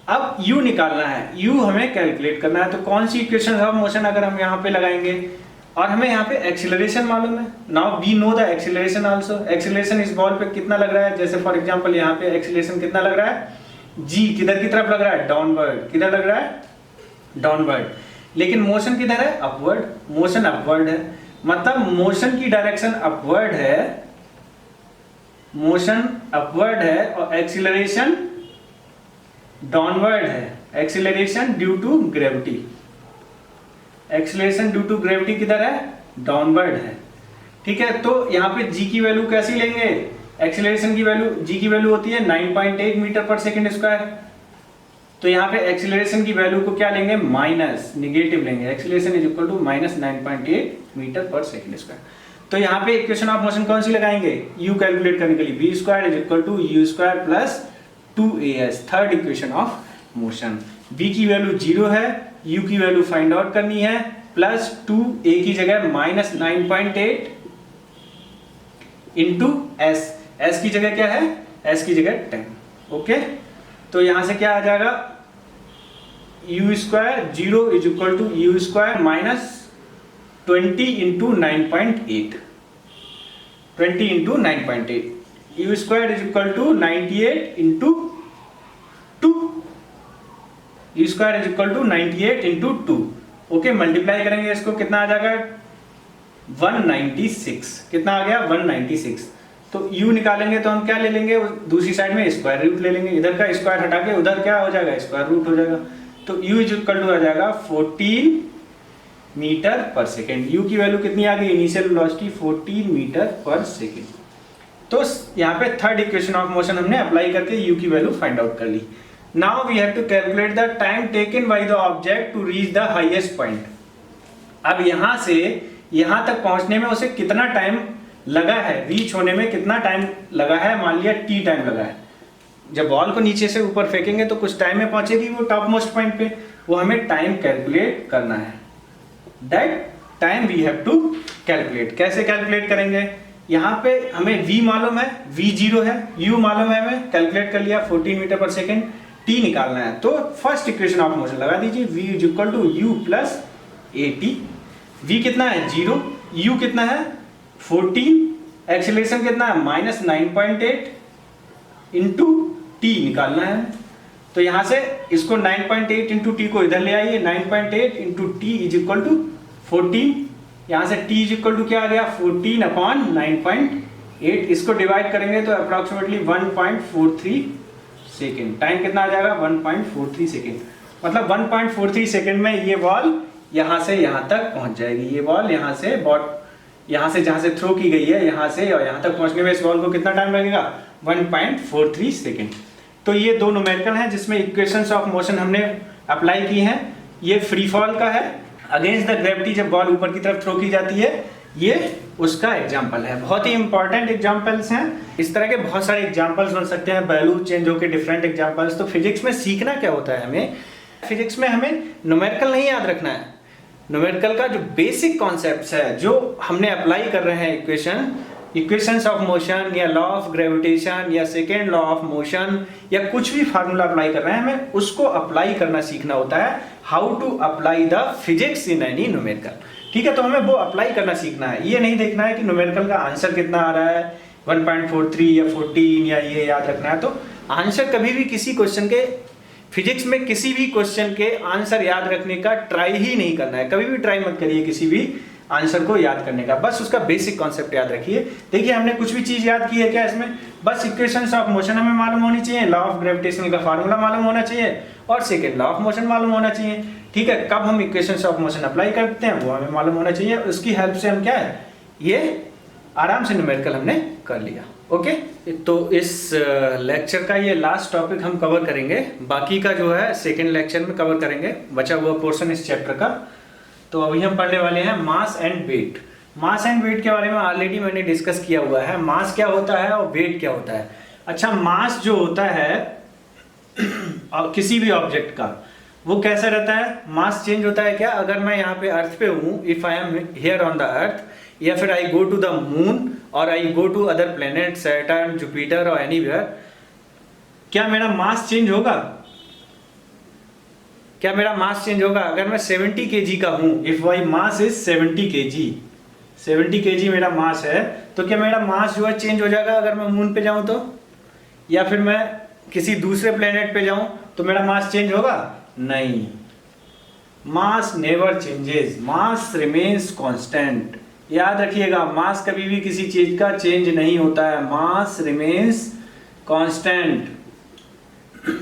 अब u निकालना है, u हमें कैलकुलेट करना है। तो कौन सी इक्वेशन ऑफ मोशन अगर हम यहाँ पे लगाएंगे, और हमें यहाँ पे एक्सीलरेशन मालूम है। Now we know the acceleration also. Acceleration इस बॉल पे कितना लग रहा है, जैसे फॉर एग्जांपल यहाँ पे एक्सीलरेशन कितना लग रहा है g, किधर की तरफ लग रहा है डाउनवर्ड, किधर लग रहा है डाउनवर्ड। लेकिन मोशन किधर है अपवर्ड, मोशन अपवर्ड है, मतलब मोशन की डायरेक्शन अपवर्ड है, मोशन अपवर्ड है और एक्सीलरेशन डाउनवर्ड है। Acceleration due to gravity, acceleration due to gravity किधर है डाउनवर्ड है, ठीक है। तो यहाँ पे g की वैल्यू कैसी लेंगे, एक्सीलरेशन की वैल्यू, g की वैल्यू होती है 9.8 मीटर पर सेकेंड स्क्वायर। तो यहाँ पे एक्सीलरेशन की वैल्यू को क्या लेंगे माइनस, निगेटिव लेंगे। Acceleration is equal to minus 9.8 metre पर सेकेंड स्क्वायर। तो यहाँ पे इक्वेशन ऑफ मोशन कौन सी लगाएंगे, u कैलकुलेट करने के लिए v square is equal to u square plus 2as, third equation of motion. v की वैल्यू 0 है, u की वैल्यू फाइंड आउट करनी है, प्लस 2a की जगह माइनस 9.8 इंटू s, s की जगह क्या है, s की जगह 10। ओके, तो यहां से क्या आ जाएगा u square 0 is equal to u square minus 20 into 9.8, 20 into 9.8, u square is equal to 98 into 2, u square is equal to 98 into 2। Okay, multiply करेंगे इसको कितना आ जाएगा 196, कितना आ गया 196। तो u निकालेंगे तो हम क्या ले लेंगे, दूसरी साइड में स्क्वायर रूट ले लेंगे, इधर का स्क्वायर हटा के उधर क्या हो जाएगा स्क्वायर रूट हो जाएगा। तो u इज इक्वल टू आ जाएगा 14 मीटर पर सेकेंड। u की वैल्यू कितनी आ गई, इनिशियल वेलोसिटी 14 मीटर पर सेकेंड। तो यहाँ पे थर्ड इक्वेशन ऑफ मोशन हमने अप्लाई करके u की वैल्यू फाइंड आउट कर ली। Now we have to calculate the time taken by the object to reach the highest point. अब यहाँ से यहाँ तक पहुंचने में उसे कितना टाइम लगा है, रीच होने में कितना टाइम लगा है, मान लिया t टाइम लगा है। जब बॉल को नीचे से ऊपर फेंकेंगे तो कुछ टाइम में पहुंचेगी वो टॉप मोस्ट पॉइंट पे, वो हमें टाइम कैलकुलेट करना है। That time we have to calculate. कैसे कैलकुलेट करेंगे? यहाँ पे हमें v मालूम है, v 0 है, u मालूम है, हमें कैलकुलेट कर लिया 14 मीटर पर सेकेंड, t निकालना है। तो फर्स्ट इक्वेशन ऑफ मोशन लगा दीजिए, v is equal to u plus at। v कितना है 0, u कितना है 14, एक्सीलरेशन कितना है माइनस 9.8 इंटू टी निकालना है। तो यहाँ से इसको 9.8 इंटू टी को इधर ले आइए, 9.8 into t is equal to 14। यहाँ से t इज इक्वल टू क्या आ गया 14 अपॉन 9.8। इसको डिवाइड करेंगे तो अप्रोक्सीमेटली 1.43 सेकेंड। टाइम कितना आ जाएगा 1.43 सेकेंड। मतलब 1.43 सेकेंड में ये बॉल यहाँ से यहाँ तक पहुँच जाएगी। ये बॉल यहाँ से जहाँ से थ्रो की गई है यहाँ से और यहाँ तक पहुँचने में इस बॉल को कितना टाइम लगेगा 1.43 सेकेंड। तो ये दो न्यूमेरिकल हैं जिसमें इक्वेशंस ऑफ मोशन हमने अप्लाई की हैं। ये फ्री फॉल का है, अगेंस्ट द ग्रेविटी जब बॉल ऊपर की तरफ थ्रो की जाती है, ये उसका एग्जाम्पल है। बहुत ही इंपॉर्टेंट एग्जाम्पल्स हैं। इस तरह के बहुत सारे एग्जाम्पल्स बन सकते हैं, वैल्यू चेंज होकर डिफरेंट एग्जाम्पल्स। तो फिजिक्स में सीखना क्या होता है हमें, फिजिक्स में हमें न्यूमेरिकल नहीं याद रखना है। न्यूमेरिकल का जो बेसिक कॉन्सेप्ट्स है जो हमने अप्लाई कर रहे हैं इक्वेशंस ऑफ मोशन या लॉ ऑफ ग्रेविटेशन या सेकेंड लॉ ऑफ मोशन या कुछ भी फार्मूला अप्लाई कर रहे हैं, हमें उसको अप्लाई करना सीखना होता है। How to apply the physics in any numerical. ठीक है, तो हमें वो अप्लाई करना सीखना है। ये नहीं देखना है कि न्यूमेरिकल का आंसर कितना आ रहा है 1.43 या 14 या ये याद रखना है। तो आंसर कभी भी किसी क्वेश्चन के फिजिक्स में किसी भी क्वेश्चन के आंसर याद रखने का ट्राई ही नहीं करना है। कभी भी ट्राई मत करिए किसी भी आंसर को याद करने का, बस उसका बेसिक कॉन्सेप्ट याद रखिए। देखिए हमने कुछ भी चीज याद की है क्या इसमें, बस इक्वेशंस ऑफ मोशन हमें मालूम होनी चाहिए, लॉ ऑफ ग्रेविटेशन का फार्मूला मालूम होना चाहिए और सेकंड लॉ ऑफ मोशन मालूम होना चाहिए। ठीक है, कब हम इक्वेशंस ऑफ मोशन अप्लाई करते हैं वो हमें मालूम होना चाहिए। उसकी हेल्प से हम क्या है ये आराम से न्यूमेरिकल हमने कर लिया। ओके, तो इस लेक्चर का ये लास्ट टॉपिक हम कवर करेंगे, बाकी का जो है सेकेंड लेक्चर में कवर करेंगे, बचा हुआ पोर्शन इस चैप्टर का। तो अभी हम पढ़ने वाले हैं mass and weight. Mass and weight के बारे में ऑलरेडी मैंने डिस्कस किया हुआ है, मास क्या होता है और वेट क्या होता है। अच्छा, मास जो होता है किसी भी ऑब्जेक्ट का वो कैसा रहता है, मास चेंज होता है क्या। अगर मैं यहाँ पे अर्थ पे हूँ, if I am here on the earth, या फिर I go to the moon और I go to other planet Saturn Jupiter और एनीवेयर, क्या मेरा मास चेंज होगा? क्या मेरा मास चेंज होगा? अगर मैं 70 kg का हूं, if my mass is 70 kg, 70 kg मेरा मास है, तो क्या मेरा मास जो है चेंज हो जाएगा अगर मैं मून पे जाऊं तो, या फिर मैं किसी दूसरे प्लेनेट पे जाऊं तो मेरा मास चेंज होगा? नहीं, mass never changes, mass remains constant. याद रखिएगा, मास कभी भी किसी चीज का चेंज नहीं होता है, मास remains constant,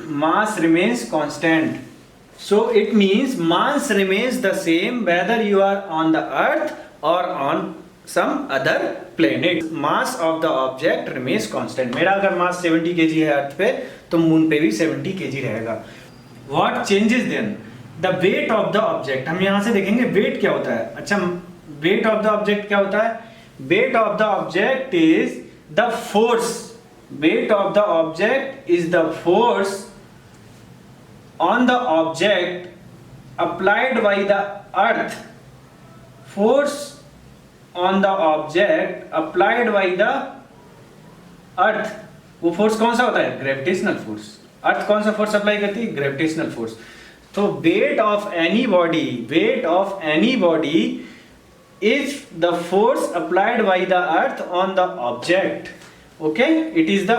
mass remains constant. So it means mass remains the same whether you are on the earth or on some other planet. Mass of the object remains constant. मेरा अगर मास 70 kg है अर्थ पे तो moon पे भी 70 kg रहेगा। What changes then? The weight of the object. हम यहाँ से देखेंगे weight क्या होता है। अच्छा, weight of the object क्या होता है? Weight of the object is the force. Weight of the object is the force on the object applied by the earth. Force on the object applied by the earth. वो force कौन सा होता है? Gravitational force. अर्थ कौन सा force apply करती है? Gravitational force. तो weight of any body, weight of any body is the force applied by the earth on the object. Okay, it is the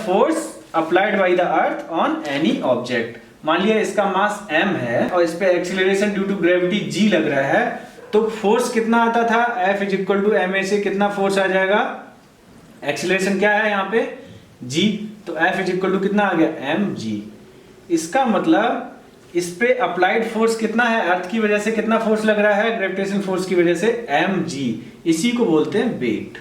force applied by the earth on any object. मान लिया इसका मास m है और इस पे acceleration due to gravity g लग रहा है, तो फोर्स कितना आता था? F is equal to ma से कितना फोर्स आ जाएगा? एक्सीलरेशन क्या है यहाँ पे? g, तो F इज इक्वल टू कितना आ गया? mg। इसका मतलब इस पे अप्लाइड फोर्स कितना है? अर्थ की वजह से कितना फोर्स लग रहा है? ग्रेविटेशन फोर्स की वजह से mg। इसी को बोलते हैं वेट।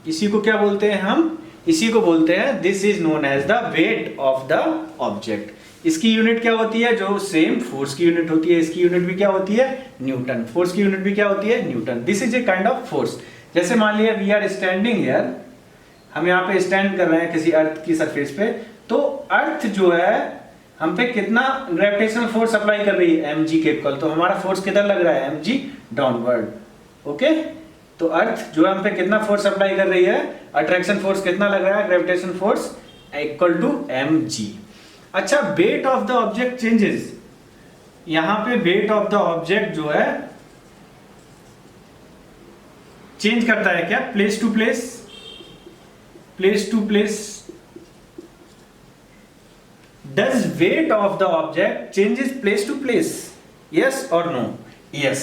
इसी को क्या बोलते हैं हम? इसी को बोलते हैं, this is known as the weight of the object. इसकी यूनिट क्या होती है? जो सेम फोर्स की यूनिट होती है, इसकी यूनिट भी क्या होती है? न्यूटन। फोर्स की यूनिट भी क्या होती है? Newton. This is a kind of force. जैसे मान लिया वी आर स्टैंडिंग हियर, हम यहाँ पे स्टैंड कर रहे हैं किसी अर्थ की सरफेस पे, तो अर्थ जो है हम पे कितना ग्रेविटेशनल फोर्स अप्लाई कर रही है, mg के इक्वल। तो हमारा फोर्स किधर लग रहा है, mg डाउनवर्ड। ओके, तो अर्थ जो हम पे कितना फोर्स अप्लाई कर रही है, अट्रैक्शन फोर्स कितना लग रहा है, gravitation force equal to mg। अच्छा, weight of the object changes. यहां पे वेट ऑफ द ऑब्जेक्ट जो है चेंज करता है क्या, place to place, place to place. Does weight of the object changes place to place? Yes or no? Yes.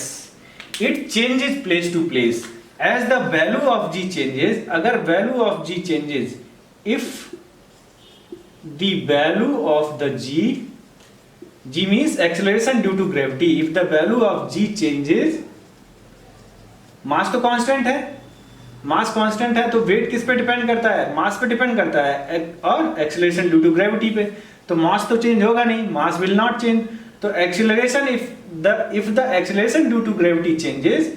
It changes place to place. As the value of g changes, अगर value of g changes, if the value of the g means acceleration due to gravity. If the value of g changes, मास तो constant है, mass constant है, तो wait किस पे depend करता है, मास पे डिपेंड करता है, और एक्सीलरेशन ड्यू टू ग्रेविटी पे। तो मास तो चेंज होगा नहीं, मास विल नॉट चेंज। तो acceleration, if the acceleration due to gravity changes,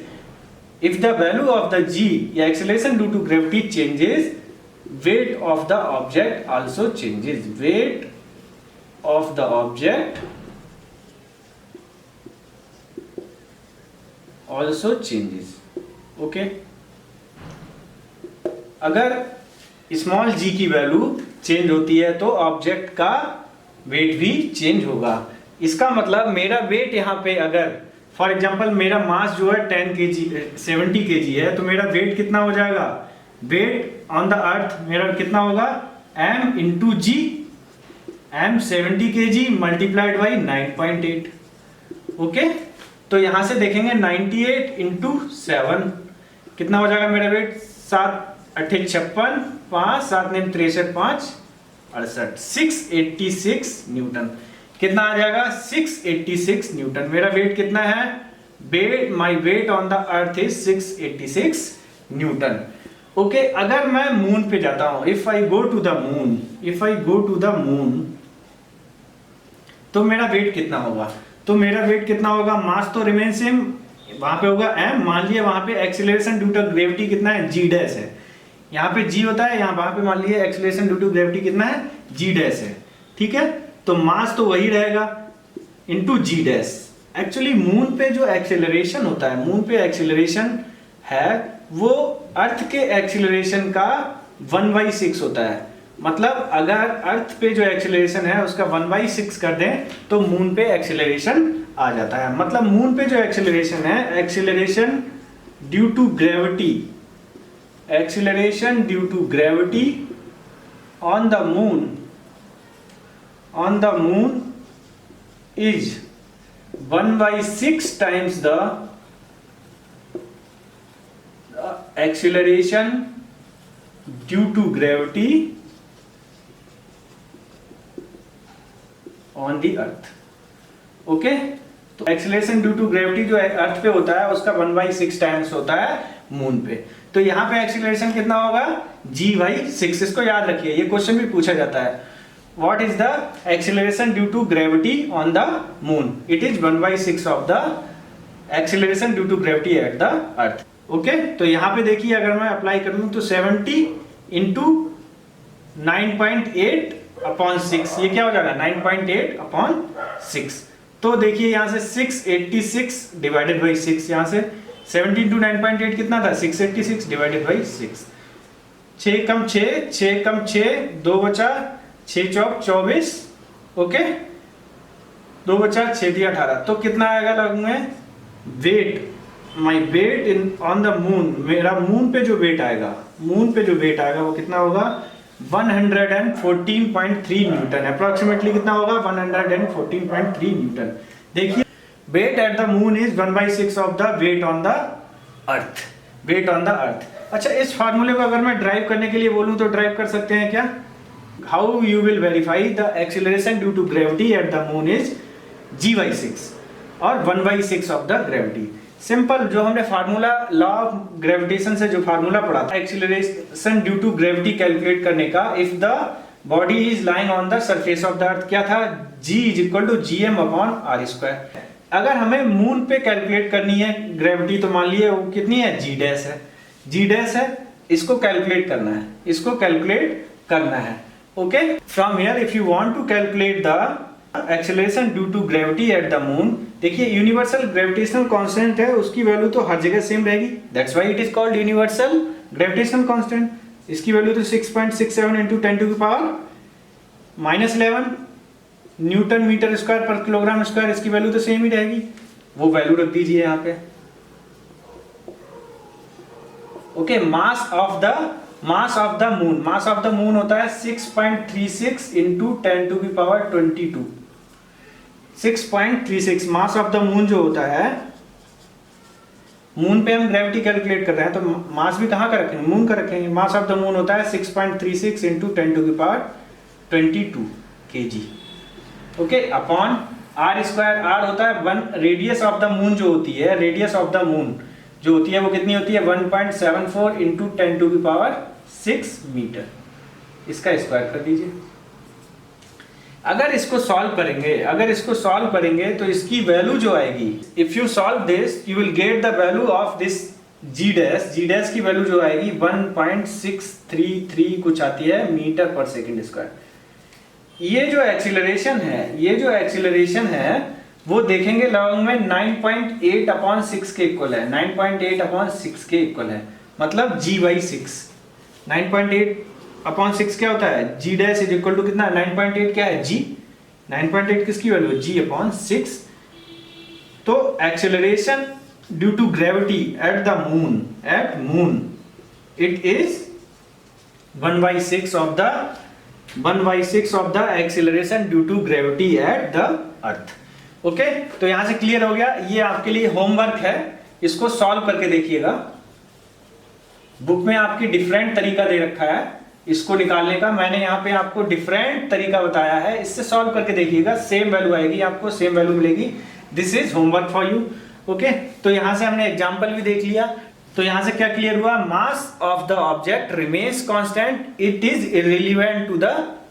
if the value of the g या acceleration due to gravity changes, weight of the object also changes. Weight of the object also changes. Okay, अगर small g की value change होती है तो object का wait भी change होगा। इसका मतलब मेरा वेट यहाँ पे, अगर फॉर एग्जांपल मेरा मास जो है 10 kg 70 kg है, तो मेरा वेट कितना हो जाएगा, वेट ऑन द अर्थ मेरा कितना होगा, m into g, m 70 kg multiplied by 9.8। Okay, तो यहां से देखेंगे 98 इंटू 7 कितना हो जाएगा मेरा वेट, 7 8 56, 5 7 9 63 5 68, 686 न्यूटन। कितना आ जाएगा, 686 न्यूटन। मेरा वेट कितना है, weight, my weight on the earth is 686 newton. Okay, अगर मैं मून पे जाता हूं, if I go to the moon, if I go to the moon, तो मेरा वेट कितना होगा, तो मेरा वेट कितना होगा, मास तो रिमेन सेम, वहां पे होगा m। मान लिया वहां पे एक्सीलरेशन ड्यू टू ग्रेविटी कितना है, g डैश है, यहाँ पे g होता है, यहाँ वहां पे मान लिया एक्सीलरेशन ड्यू टू ग्रेविटी कितना है, g डैश है। ठीक है, तो मास तो वही रहेगा into g dash. Actually moon पे जो एक्सीलरेशन होता है, मून पे एक्सीलरेशन है वो अर्थ के एक्सीलरेशन का 1/6 होता है। मतलब अगर अर्थ पे जो एक्सीलरेशन है उसका 1/6 कर दें तो मून पे एक्सीलरेशन आ जाता है। मतलब मून पे जो एक्सीलरेशन है, acceleration due to gravity, acceleration due to gravity on the moon is 1/6 times the acceleration due to gravity on the earth. Okay, तो एक्सीलरेशन ड्यू टू ग्रेविटी जो अर्थ पे होता है उसका 1/6 टाइम्स होता है मून पे। तो यहाँ पे एक्सीलरेशन कितना होगा, g/6। इसको याद रखिए, ये क्वेश्चन भी पूछा जाता है, what is the acceleration due to gravity on the moon, it is 1/6 of the acceleration due to gravity at the earth. Okay, तो यहाँ पे देखिए अगर मैं अप्लाई करूँ तो 70 इंटू 9.8 अपॉन 6, ये क्या हो जाएगा 9.8 अपॉन 6। तो देखिए यहाँ से 686 डिवाइडेड बाई 6, यहाँ से 70 इंटू 9.8 कितना था, 686 डिवाइडेड बाई 6। 6 कम 6, 6 कम 6, 2 बचा, 6 चौक 24। ओके, 2 बचा, 6 दिया 18। तो कितना आएगा लगभग में weight, my weight in on the moon, मेरा मून पे जो वेट आएगा, मून पे जो वेट आएगा वो कितना होगा 114.3 न्यूटन। अप्रोक्सीमेटली कितना होगा 114.3 न्यूटन। देखिए weight at the moon is 1/6 of the weight on the earth, weight on the earth. अच्छा, इस फार्मूले को अगर मैं ड्राइव करने के लिए बोलूं तो ड्राइव कर सकते हैं क्या, how you will verify the acceleration due to gravity at the moon is g/6 और 1/6 ऑफ द ग्रेविटी। सिंपल, जो हमने फार्मूला लॉ ऑफ ग्रेविटेशन से जो फार्मूला पढ़ा था acceleration due to gravity calculate करने का, if the body is lying on the surface of the earth, क्या था, g = gm अपॉन r²। अगर हमें मून पे कैलकुलेट करनी है ग्रेविटी तो मान लिए वो कितनी है, g डैश है, g डैश है, इसको कैलकुलेट करना है, इसको कैलकुलेट करना है। Okay, from here if you want to calculate the acceleration due to gravity at the moon, देखिए यूनिवर्सल ग्रेविटेशनल कांस्टेंट है, उसकी वैल्यू तो हर जगह सेम रहेगी, that's why it is called universal gravitational constant. इसकी वैल्यू तो 6.67 into 10 to the power -11 newton metre square पर किलोग्राम स्क्वायर, इसकी वैल्यू तो सेम ही रहेगी, वो वैल्यू रख दीजिए यहाँ पे। Okay, mass of the moon होता है 6.36 into 10 to the power 22। 6.36 mass of the moon जो होता है, मून पे हम ग्रेविटी कैलकुलेट कर रहे हैं, तो मास भी कहाँ का रखेंगे, मून का रखेंगे। मास ऑफ द मून होता है 6.36 into 10 to the power 22 kg। Okay, upon r square, r होता है 1 रेडियस ऑफ द मून जो होती है, रेडियस ऑफ द मून जो होती है वो कितनी होती है 1.74 into 10 to the power 6 metre, इसका स्क्वायर कर दीजिए। अगर इसको सॉल्व करेंगे तो इसकी वैल्यू जो आएगी, if you solve this you will get the value of this g dash की वैल्यू जो आएगी 1.633 कुछ आती है मीटर पर सेकंड स्क्वायर। ये जो एक्सीलरेशन है वो देखेंगे लॉन्ग में 9.8/6 के इक्वल है, 9.8/6 के इक्वल है, मतलब g/6। 9.8/6 क्या होता है, g dash is equal to कितना, 9.8 क्या है, g। 9.8 किसकी वैल्यू है, g/6। तो acceleration due to gravity at moon it is 1/6 of the acceleration due to gravity at the earth. Okay, तो यहां से क्लियर हो गया। ये आपके लिए होमवर्क है, इसको सॉल्व करके देखिएगा। बुक में आपकी डिफरेंट तरीका दे रखा है इसको निकालने का, मैंने यहाँ पे आपको डिफरेंट तरीका बताया है, इससे सॉल्व करके देखिएगा, सेम वैल्यू आएगी, आपको सेम वैल्यू मिलेगी। This is homework for you. Okay, तो यहां से हमने एग्जाम्पल भी देख लिया। तो यहां से क्या क्लियर हुआ, mass of the object remains constant, it is irrelevant to the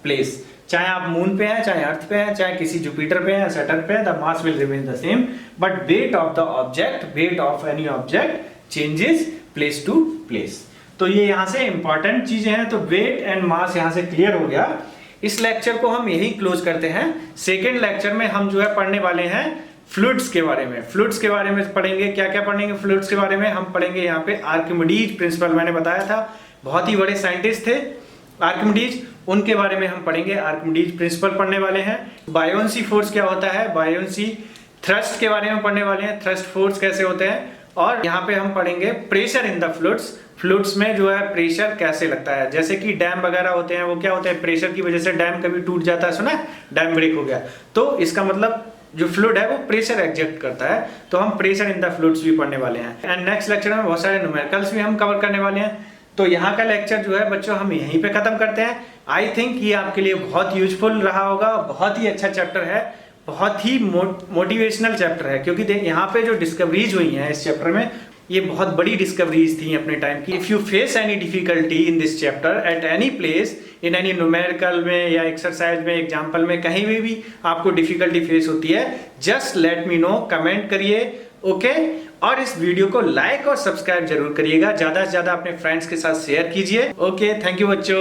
place. चाहे आप मून पे हैं, चाहे अर्थ पे हैं, चाहे किसी जुपिटर पे हैं, सैटर्न पे हैं, the mass will remain the same, but weight of any object changes place to place. तो ये यहां से इंपॉर्टेंट चीजें हैं। तो वेट एंड मास यहां से क्लियर हो गया। इस लेक्चर को हम यही क्लोज करते हैं। सेकेंड लेक्चर में हम जो है पढ़ने वाले हैं फ्लूइड्स के बारे में। फ्लूइड्स के बारे में पढ़ेंगे, क्या क्या पढ़ेंगे फ्लूइड्स के बारे में, हम पढ़ेंगे यहाँ पे आर्किमिडीज प्रिंसिपल, मैंने बताया था बहुत ही बड़े साइंटिस्ट थे आर्किमिडीज, उनके बारे में हम पढ़ेंगे, आर्किमिडीज प्रिंसिपल पढ़ने वाले हैं। बायोन्सी फोर्स क्या होता है, बायोन्सी थ्रस्ट के बारे में पढ़ने वाले हैं, थ्रस्ट फोर्स कैसे होते हैं, और यहाँ पे हम पढ़ेंगे प्रेशर इन द फ्लूइड्स में जो है प्रेशर कैसे लगता है। जैसे कि डैम वगैरह होते हैं, वो क्या होते हैं, प्रेशर की वजह से डैम कभी टूट जाता है, सुना है, डैम ब्रेक हो गया, तो इसका मतलब जो फ्लूइड है वो प्रेशर एग्जर्ट करता है। तो हम प्रेशर इन द फ्लूइड्स भी पढ़ने वाले हैं। एंड नेक्स्ट लेक्चर में बहुत सारे न्यूमेरिकल्स भी हम कवर करने वाले हैं। तो यहाँ का लेक्चर जो है बच्चों हम यहीं पे खत्म करते हैं। आई थिंक ये आपके लिए बहुत यूजफुल रहा होगा, बहुत ही अच्छा चैप्टर है, बहुत ही मोटिवेशनल चैप्टर है, क्योंकि यहाँ पे जो डिस्कवरीज हुई हैं इस चैप्टर में, ये बहुत बड़ी डिस्कवरीज थी अपने टाइम की। If you face any difficulty in this chapter at any place, in any numerical में या एक्सरसाइज में, एग्जाम्पल में, कहीं भी आपको डिफिकल्टी फेस होती है, just let me know, comment करिए। ओके, और इस वीडियो को लाइक और सब्सक्राइब जरूर करिएगा, ज्यादा से ज्यादा अपने फ्रेंड्स के साथ शेयर कीजिए। ओके, थैंक यू बच्चों।